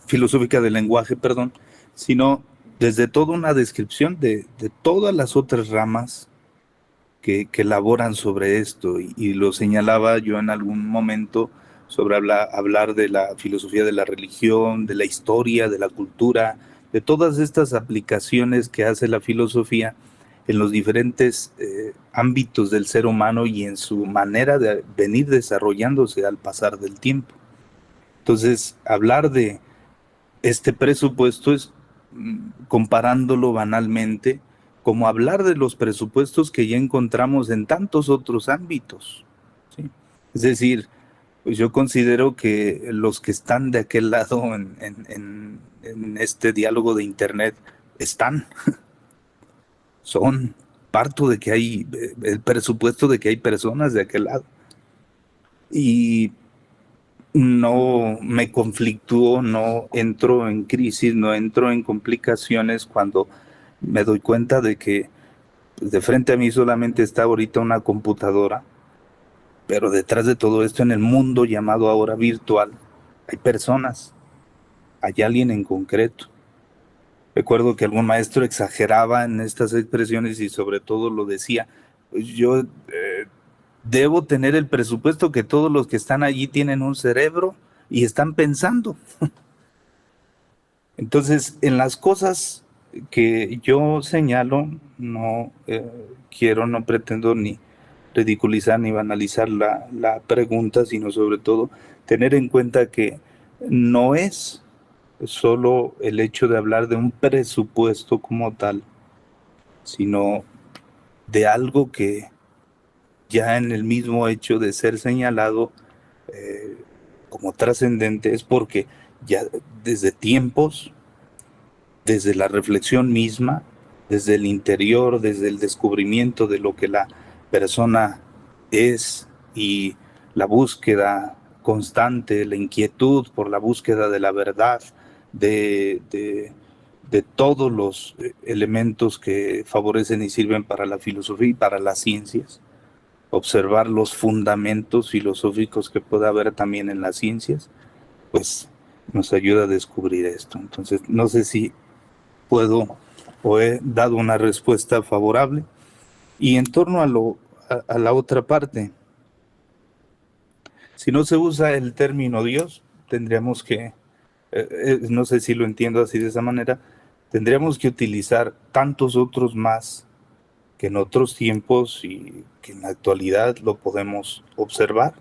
filosófica del lenguaje, perdón, sino desde toda una descripción de todas las otras ramas que elaboran sobre esto. Y lo señalaba yo en algún momento sobre hablar de la filosofía de la religión, de la historia, de la cultura, de todas estas aplicaciones que hace la filosofía en los diferentes ámbitos del ser humano y en su manera de venir desarrollándose al pasar del tiempo. Entonces, hablar de este presupuesto es, comparándolo banalmente, como hablar de los presupuestos que ya encontramos en tantos otros ámbitos, ¿sí? Es decir, pues yo considero que los que están de aquel lado en este diálogo de Internet son parto de que hay el presupuesto de que hay personas de aquel lado. Y no me conflictúo, no entro en crisis, no entro en complicaciones cuando me doy cuenta de que pues, de frente a mí solamente está ahorita una computadora, pero detrás de todo esto en el mundo llamado ahora virtual hay personas, hay alguien en concreto. Recuerdo que algún maestro exageraba en estas expresiones y sobre todo lo decía, pues yo debo tener el presupuesto que todos los que están allí tienen un cerebro y están pensando. Entonces, en las cosas que yo señalo, no quiero, no pretendo ni ridiculizar ni banalizar la pregunta, sino sobre todo tener en cuenta que no es solo el hecho de hablar de un presupuesto como tal, sino de algo que ya en el mismo hecho de ser señalado como trascendente es porque ya desde tiempos, desde la reflexión misma, desde el interior, desde el descubrimiento de lo que la persona es y la búsqueda constante, la inquietud por la búsqueda de la verdad, de todos los elementos que favorecen y sirven para la filosofía y para las ciencias, observar los fundamentos filosóficos que pueda haber también en las ciencias, pues nos ayuda a descubrir esto. Entonces, no sé si puedo o he dado una respuesta favorable. Y en torno a la otra parte, si no se usa el término Dios, tendríamos que, no sé si lo entiendo así de esa manera, tendríamos que utilizar tantos otros más que en otros tiempos y que en la actualidad lo podemos observar.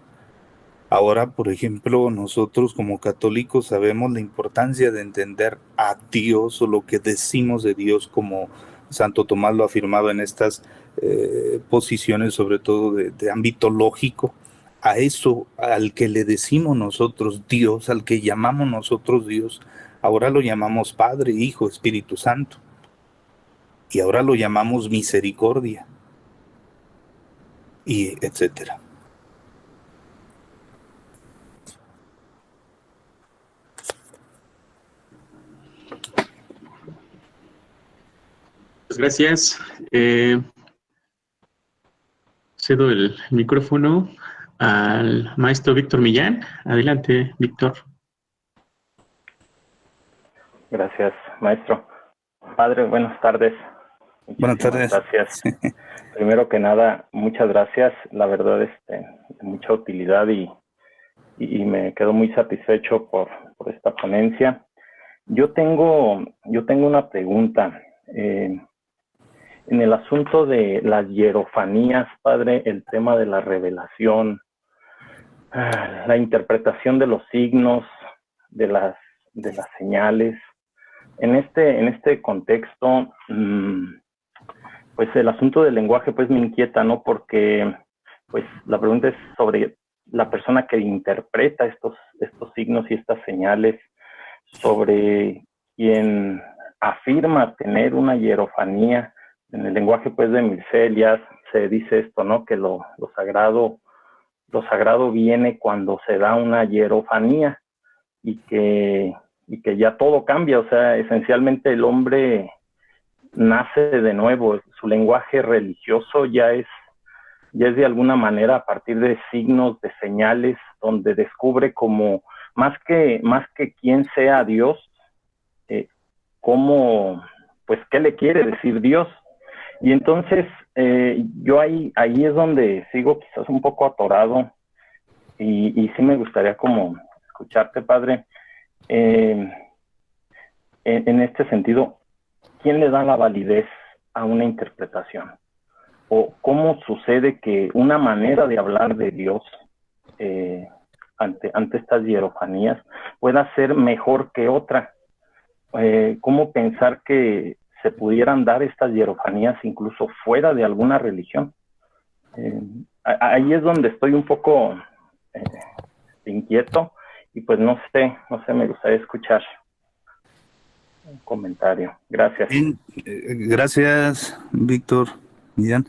Ahora, por ejemplo, nosotros como católicos sabemos la importancia de entender a Dios o lo que decimos de Dios, como Santo Tomás lo afirmaba en estas posiciones, sobre todo de ámbito lógico, a eso al que le decimos nosotros Dios, al que llamamos nosotros Dios, ahora lo llamamos Padre, Hijo, Espíritu Santo, y ahora lo llamamos misericordia, y etcétera. Muchas gracias. Cedo el micrófono al maestro Víctor Millán. Adelante, Víctor. Gracias, maestro. Padre, buenas tardes. Buenas tardes. Gracias. Primero que nada, muchas gracias. La verdad, de mucha utilidad y me quedo muy satisfecho por esta ponencia. Yo tengo una pregunta. En el asunto de las hierofanías, Padre, el tema de la revelación, la interpretación de los signos, de las señales. En este contexto, pues el asunto del lenguaje pues me inquieta, ¿no? Porque pues la pregunta es sobre la persona que interpreta estos signos y estas señales, sobre quien afirma tener una hierofanía. En el lenguaje pues de Mircea se dice esto, ¿no? Que lo sagrado viene cuando se da una hierofanía y que ya todo cambia. O sea, esencialmente el hombre nace de nuevo. Su lenguaje religioso ya es de alguna manera a partir de signos, de señales, donde descubre como más que quién sea Dios, cómo, pues qué le quiere decir Dios. Y entonces yo ahí es donde sigo quizás un poco atorado y sí me gustaría como escucharte, Padre, en este sentido. ¿Quién le da la validez a una interpretación? ¿O cómo sucede que una manera de hablar de Dios ante estas hierofanías pueda ser mejor que otra? ¿Cómo pensar que se pudieran dar estas hierofanías incluso fuera de alguna religión? Ahí es donde estoy un poco inquieto y pues no sé, me gustaría escuchar un comentario. Gracias. Bien, gracias, Víctor. Millán.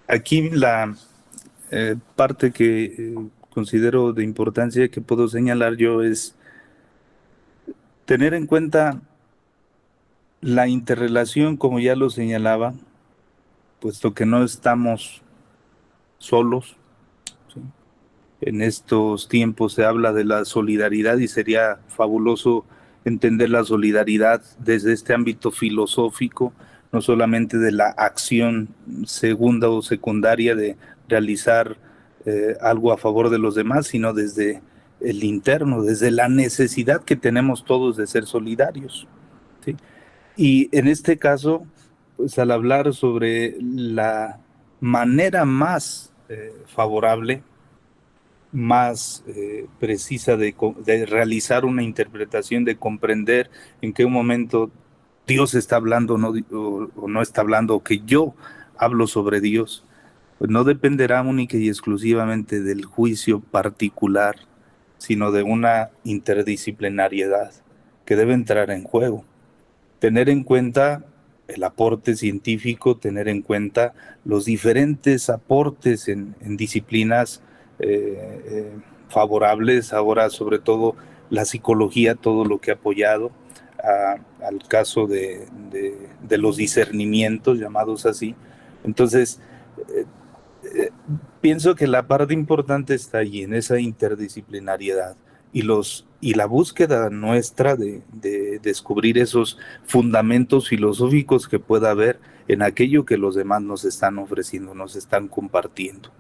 Aquí la parte que considero de importancia que puedo señalar yo es tener en cuenta la interrelación, como ya lo señalaba, puesto que no estamos solos, ¿sí? En estos tiempos se habla de la solidaridad y sería fabuloso entender la solidaridad desde este ámbito filosófico, no solamente de la acción segunda o secundaria de realizar algo a favor de los demás, sino desde el interno, desde la necesidad que tenemos todos de ser solidarios, ¿sí? Y en este caso, pues al hablar sobre la manera más favorable, más precisa de realizar una interpretación, de comprender en qué momento Dios está hablando o no está hablando, o que yo hablo sobre Dios, pues no dependerá única y exclusivamente del juicio particular, sino de una interdisciplinariedad que debe entrar en juego. Tener en cuenta el aporte científico, tener en cuenta los diferentes aportes en disciplinas favorables, ahora sobre todo la psicología, todo lo que ha apoyado al caso de los discernimientos, llamados así. Entonces, pienso que la parte importante está allí, en esa interdisciplinariedad y la búsqueda nuestra de descubrir esos fundamentos filosóficos que pueda haber en aquello que los demás nos están ofreciendo, nos están compartiendo.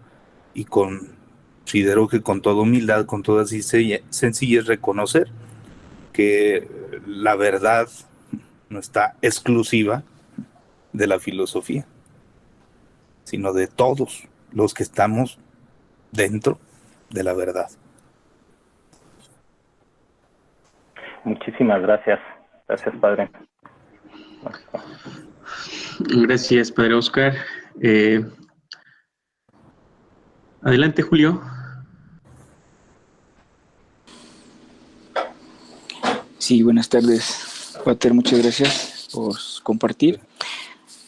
Y considero que con toda humildad, con toda sencillez, reconocer que la verdad no está exclusiva de la filosofía, sino de todos los que estamos dentro de la verdad. Muchísimas gracias. Gracias, padre. Gracias, padre Oscar. Adelante, Julio. Sí, buenas tardes, Pater, muchas gracias por compartir.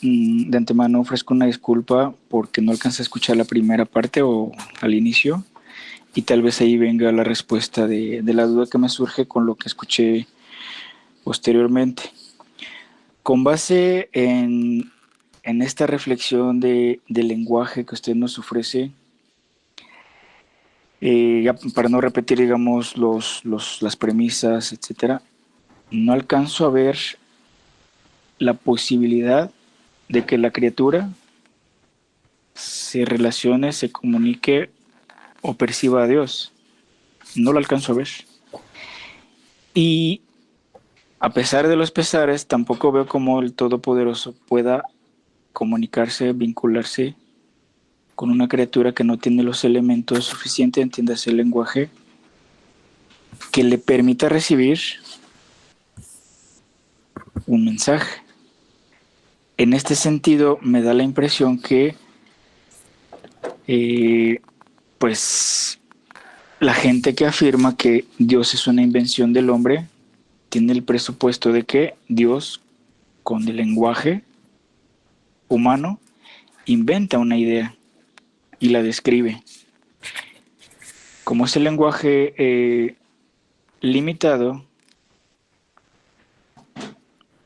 De antemano ofrezco una disculpa porque no alcancé a escuchar la primera parte o al inicio, y tal vez ahí venga la respuesta de la duda que me surge con lo que escuché posteriormente. Con base en esta reflexión del lenguaje que usted nos ofrece, ya para no repetir, digamos, las premisas, etcétera, no alcanzo a ver la posibilidad de que la criatura se relacione, se comunique o perciba a Dios. No lo alcanzo a ver. Y a pesar de los pesares, tampoco veo cómo el Todopoderoso pueda comunicarse, vincularse con una criatura que no tiene los elementos suficientes, entiéndase el lenguaje, que le permita recibir un mensaje. En este sentido, me da la impresión que pues la gente que afirma que Dios es una invención del hombre tiene el presupuesto de que Dios, con el lenguaje humano, inventa una idea y la describe. Como ese lenguaje limitado,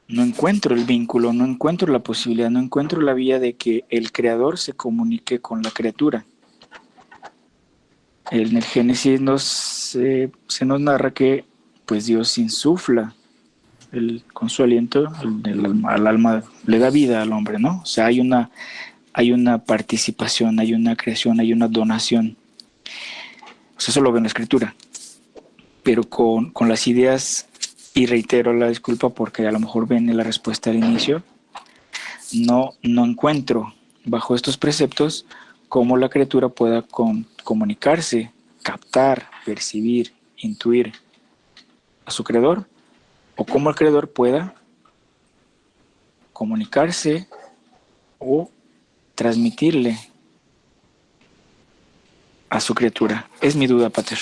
no encuentro el vínculo, no encuentro la posibilidad, no encuentro la vía de que el creador se comunique con la criatura. En el Génesis se nos narra que pues Dios insufla con su aliento al alma, le da vida al hombre, ¿no? O sea, hay una participación, hay una creación, hay una donación. O sea, eso lo veo en la Escritura. Pero con las ideas, y reitero la disculpa porque a lo mejor ven la respuesta al inicio, no encuentro bajo estos preceptos cómo la criatura pueda comunicarse, captar, percibir, intuir a su creador, o cómo el creador pueda comunicarse o transmitirle a su criatura. Es mi duda, Pater.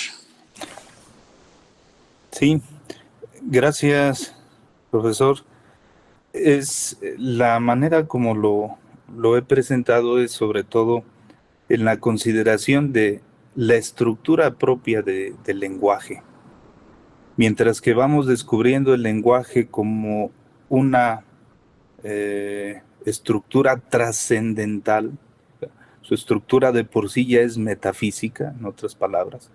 Sí, gracias, profesor. Es la manera como lo he presentado es sobre todo en la consideración de la estructura propia del lenguaje. Mientras que vamos descubriendo el lenguaje como una estructura trascendental, su estructura de por sí ya es metafísica, en otras palabras.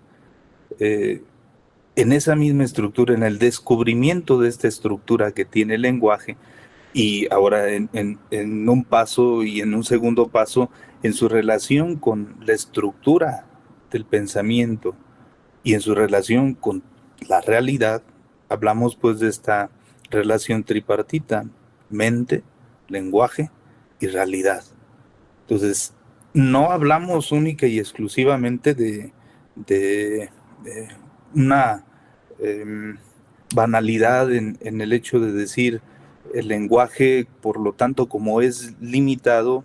En esa misma estructura, en el descubrimiento de esta estructura que tiene el lenguaje, y ahora en un paso y en un segundo paso, en su relación con la estructura del pensamiento y en su relación con la realidad, hablamos pues de esta relación tripartita, mente, lenguaje y realidad. Entonces, no hablamos única y exclusivamente de una banalidad en el hecho de decir el lenguaje, por lo tanto, como es limitado,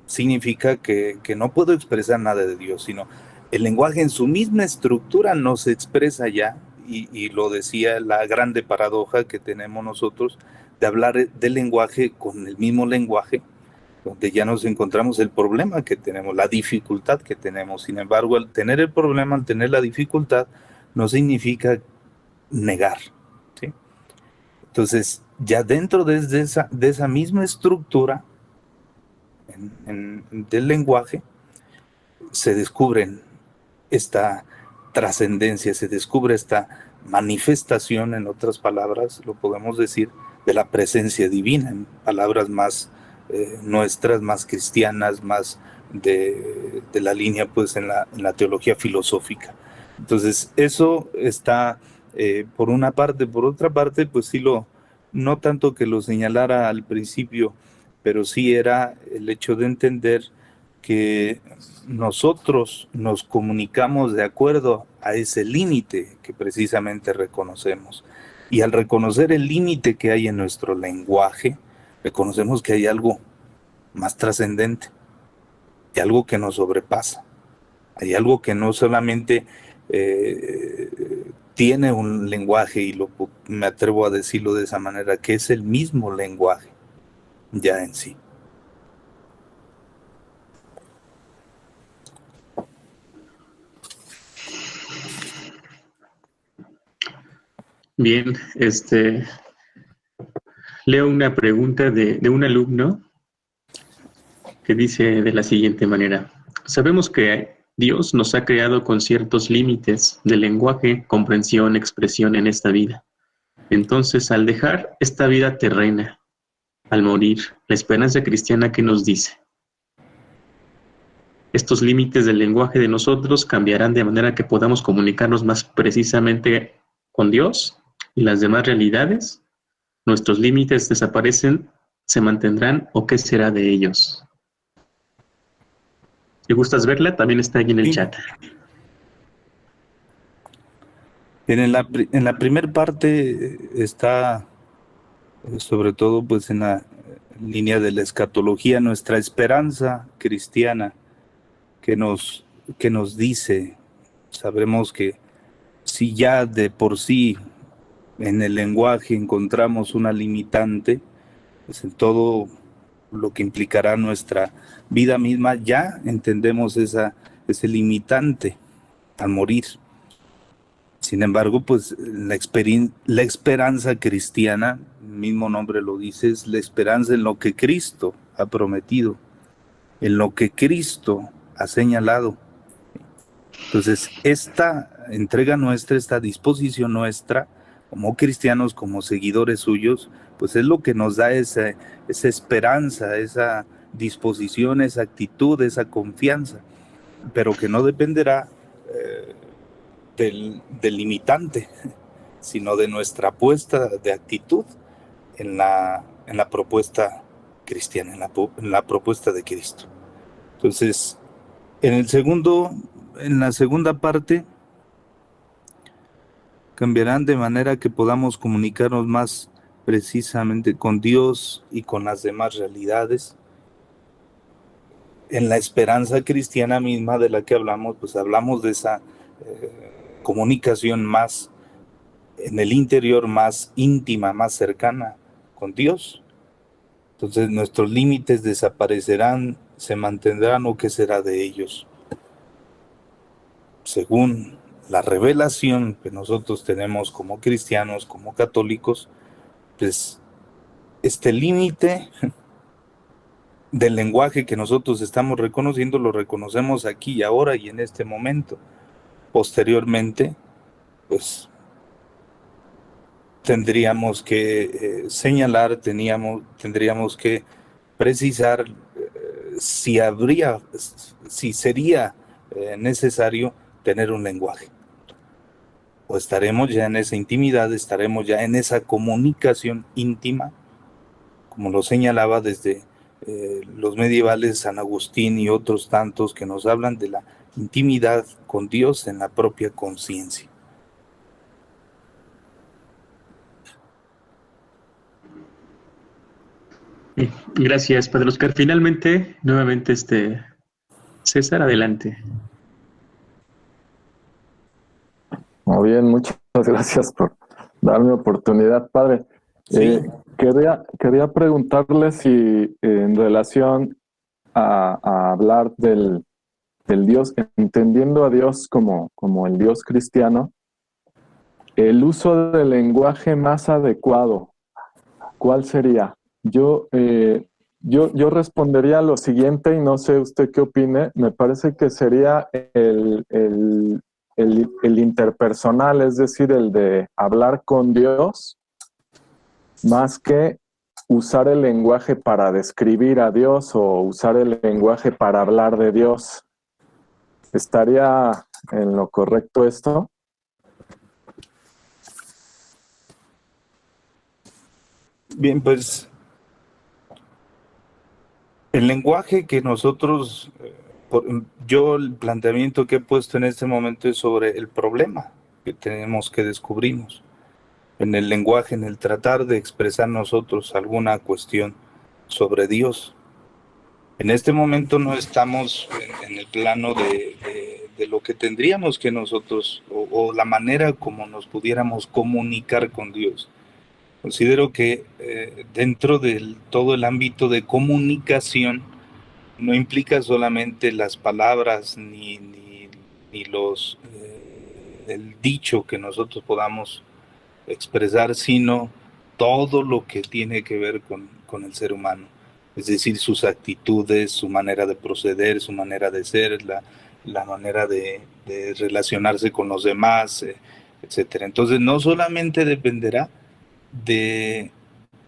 significa que no puedo expresar nada de Dios, sino el lenguaje en su misma estructura nos expresa ya, y lo decía la grande paradoja que tenemos nosotros, de hablar del lenguaje con el mismo lenguaje, donde ya nos encontramos el problema que tenemos, la dificultad que tenemos. Sin embargo, al tener el problema, al tener la dificultad, no significa negar, ¿sí? Entonces, ya dentro de esa misma estructura del lenguaje, se descubren esta trascendencia, se descubre esta manifestación, en otras palabras, lo podemos decir, de la presencia divina, en palabras más nuestras, más cristianas, más de la línea, pues, en la teología filosófica. Entonces, eso está por una parte. Por otra parte, pues sí, no tanto que lo señalara al principio, pero sí era el hecho de entender que nosotros nos comunicamos de acuerdo a ese límite que precisamente reconocemos. Y al reconocer el límite que hay en nuestro lenguaje, reconocemos que hay algo más trascendente, hay algo que nos sobrepasa, hay algo que no solamente tiene un lenguaje, y me atrevo a decirlo de esa manera, que es el mismo lenguaje ya en sí. Bien, leo una pregunta de un alumno que dice de la siguiente manera: sabemos que Dios nos ha creado con ciertos límites de lenguaje, comprensión, expresión en esta vida. Entonces, al dejar esta vida terrena, al morir, la esperanza cristiana, ¿qué nos dice? Estos límites del lenguaje de nosotros cambiarán de manera que podamos comunicarnos más precisamente con Dios y las demás realidades. ¿Nuestros límites desaparecen, se mantendrán o qué será de ellos? Si gustas verla, también está aquí en el chat. En la primera parte está, sobre todo, pues en la línea de la escatología, nuestra esperanza cristiana, que nos dice, sabremos que si ya de por sí en el lenguaje encontramos una limitante, pues en todo lo que implicará nuestra vida misma, ya entendemos ese limitante al morir. Sin embargo, pues la esperanza cristiana, el mismo nombre lo dice, es la esperanza en lo que Cristo ha prometido, en lo que Cristo ha señalado. Entonces, esta entrega nuestra, esta disposición nuestra, como cristianos, como seguidores suyos, pues es lo que nos da esa esperanza, esa disposición, esa actitud, esa confianza, pero que no dependerá del limitante, sino de nuestra apuesta de actitud en la propuesta cristiana, en la propuesta de Cristo. Entonces, en la segunda parte, cambiarán de manera que podamos comunicarnos más precisamente con Dios y con las demás realidades. En la esperanza cristiana misma de la que hablamos, pues hablamos de esa comunicación más en el interior, más íntima, más cercana con Dios. Entonces nuestros límites desaparecerán, se mantendrán, o qué será de ellos. Según la revelación que nosotros tenemos como cristianos, como católicos, pues este límite del lenguaje que nosotros estamos reconociendo, lo reconocemos aquí y ahora y en este momento. Posteriormente, pues tendríamos que señalar, tendríamos que precisar si sería necesario tener un lenguaje. O estaremos ya en esa intimidad, estaremos ya en esa comunicación íntima, como lo señalaba desde los medievales, San Agustín y otros tantos que nos hablan de la intimidad con Dios en la propia conciencia. Gracias, Padre Oscar. Finalmente, nuevamente, César, adelante. Muy bien, muchas gracias por darme oportunidad, Padre. Sí. Quería preguntarle si en relación a hablar del Dios, entendiendo a Dios como el Dios cristiano, el uso del lenguaje más adecuado, ¿cuál sería? Yo respondería lo siguiente, y no sé usted qué opine. Me parece que sería el interpersonal, es decir, el de hablar con Dios, más que usar el lenguaje para describir a Dios o usar el lenguaje para hablar de Dios. ¿Estaría en lo correcto esto? Bien, pues el lenguaje que nosotros, yo el planteamiento que he puesto en este momento es sobre el problema que tenemos que descubrirnos. En el lenguaje, en el tratar de expresar nosotros alguna cuestión sobre Dios. En este momento no estamos en el plano de lo que tendríamos que nosotros, o la manera como nos pudiéramos comunicar con Dios. Considero que dentro de todo el ámbito de comunicación no implica solamente las palabras ni el dicho que nosotros podamos expresar, sino todo lo que tiene que ver con el ser humano, es decir, sus actitudes, su manera de proceder, su manera de ser, la manera de relacionarse con los demás, etcétera. Entonces no solamente dependerá de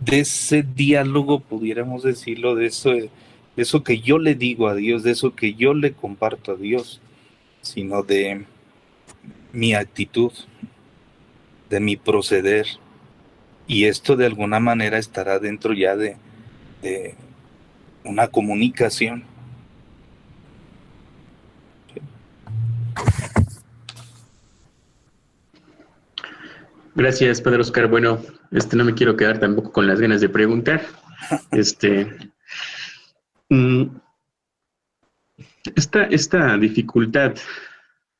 ese diálogo, pudiéramos decirlo, de eso que yo le digo a Dios, de eso que yo le comparto a Dios, sino de mi actitud, de mi proceder. Y esto de alguna manera estará dentro ya de una comunicación. Gracias, Padre Oscar. Bueno, no me quiero quedar tampoco con las ganas de preguntar. Esta dificultad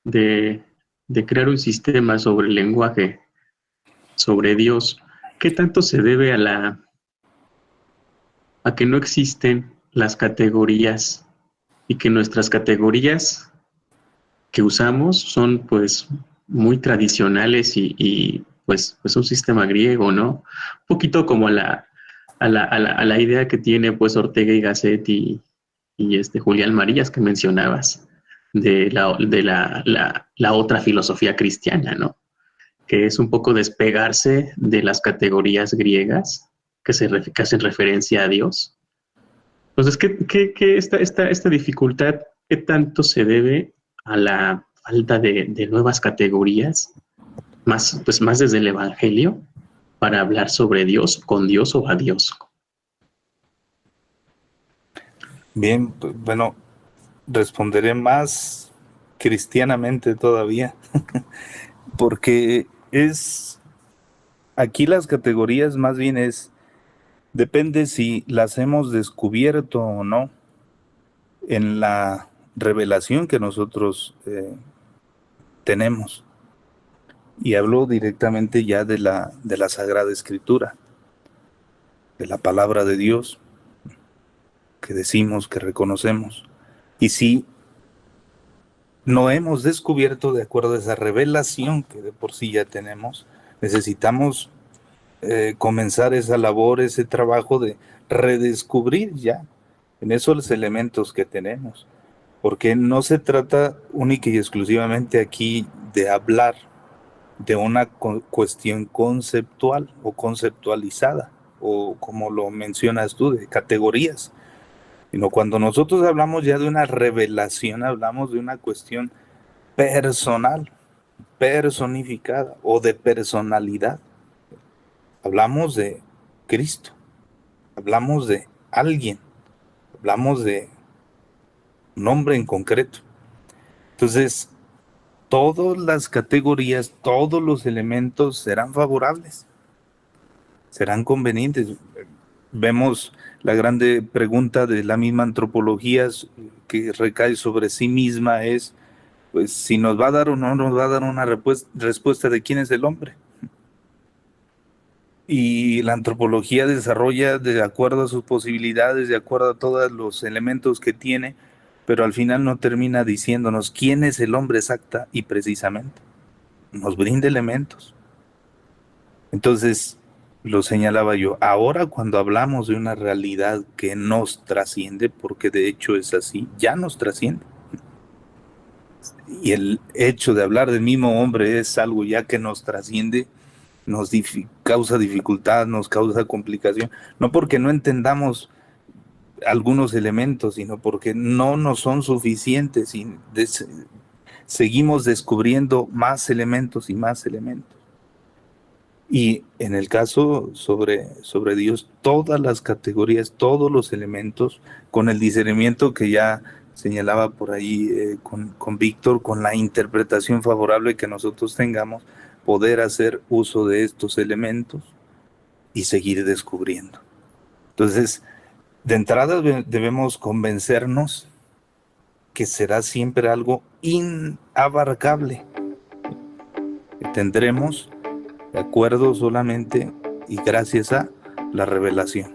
de crear un sistema sobre el lenguaje, sobre Dios, ¿qué tanto se debe a que no existen las categorías y que nuestras categorías que usamos son pues muy tradicionales y pues un sistema griego, ¿no? Un poquito como a la idea que tiene pues Ortega y Gasset y Julián Marías que mencionabas de la otra filosofía cristiana, ¿no? Que es un poco despegarse de las categorías griegas que hacen referencia a Dios. Entonces, esta dificultad, qué tanto se debe a la falta de nuevas categorías, más desde el Evangelio, para hablar sobre Dios, con Dios o a Dios? Bien, pues, bueno, responderé más cristianamente todavía, porque aquí las categorías más bien depende si las hemos descubierto o no en la revelación que nosotros tenemos. Y hablo directamente ya de la Sagrada Escritura, de la palabra de Dios, que decimos, que reconocemos. Y si no hemos descubierto de acuerdo a esa revelación que de por sí ya tenemos, necesitamos comenzar esa labor, ese trabajo de redescubrir ya en esos elementos que tenemos, porque no se trata única y exclusivamente aquí de hablar de una cuestión conceptual o conceptualizada, o como lo mencionas tú, de categorías, sino cuando nosotros hablamos ya de una revelación, hablamos de una cuestión personal, personificada o de personalidad. Hablamos de Cristo, hablamos de alguien, hablamos de un hombre en concreto. Entonces, todas las categorías, todos los elementos serán favorables, serán convenientes. Vemos la grande pregunta de la misma antropología que recae sobre sí misma es, pues, si nos va a dar o no nos va a dar una respuesta de quién es el hombre. Y la antropología desarrolla de acuerdo a sus posibilidades, de acuerdo a todos los elementos que tiene, pero al final no termina diciéndonos quién es el hombre exacta y precisamente. Nos brinda elementos. Entonces, lo señalaba yo, ahora cuando hablamos de una realidad que nos trasciende, porque de hecho es así, ya nos trasciende. Y el hecho de hablar del mismo hombre es algo ya que nos trasciende, nos causa dificultad, nos causa complicación, no porque no entendamos algunos elementos, sino porque no nos son suficientes y seguimos descubriendo más elementos y más elementos. Y en el caso sobre Dios, todas las categorías, todos los elementos, con el discernimiento que ya señalaba por ahí con Víctor, con la interpretación favorable que nosotros tengamos, poder hacer uso de estos elementos y seguir descubriendo. Entonces, de entrada debemos convencernos que será siempre algo inabarcable, que tendremos de acuerdo solamente y gracias a la revelación.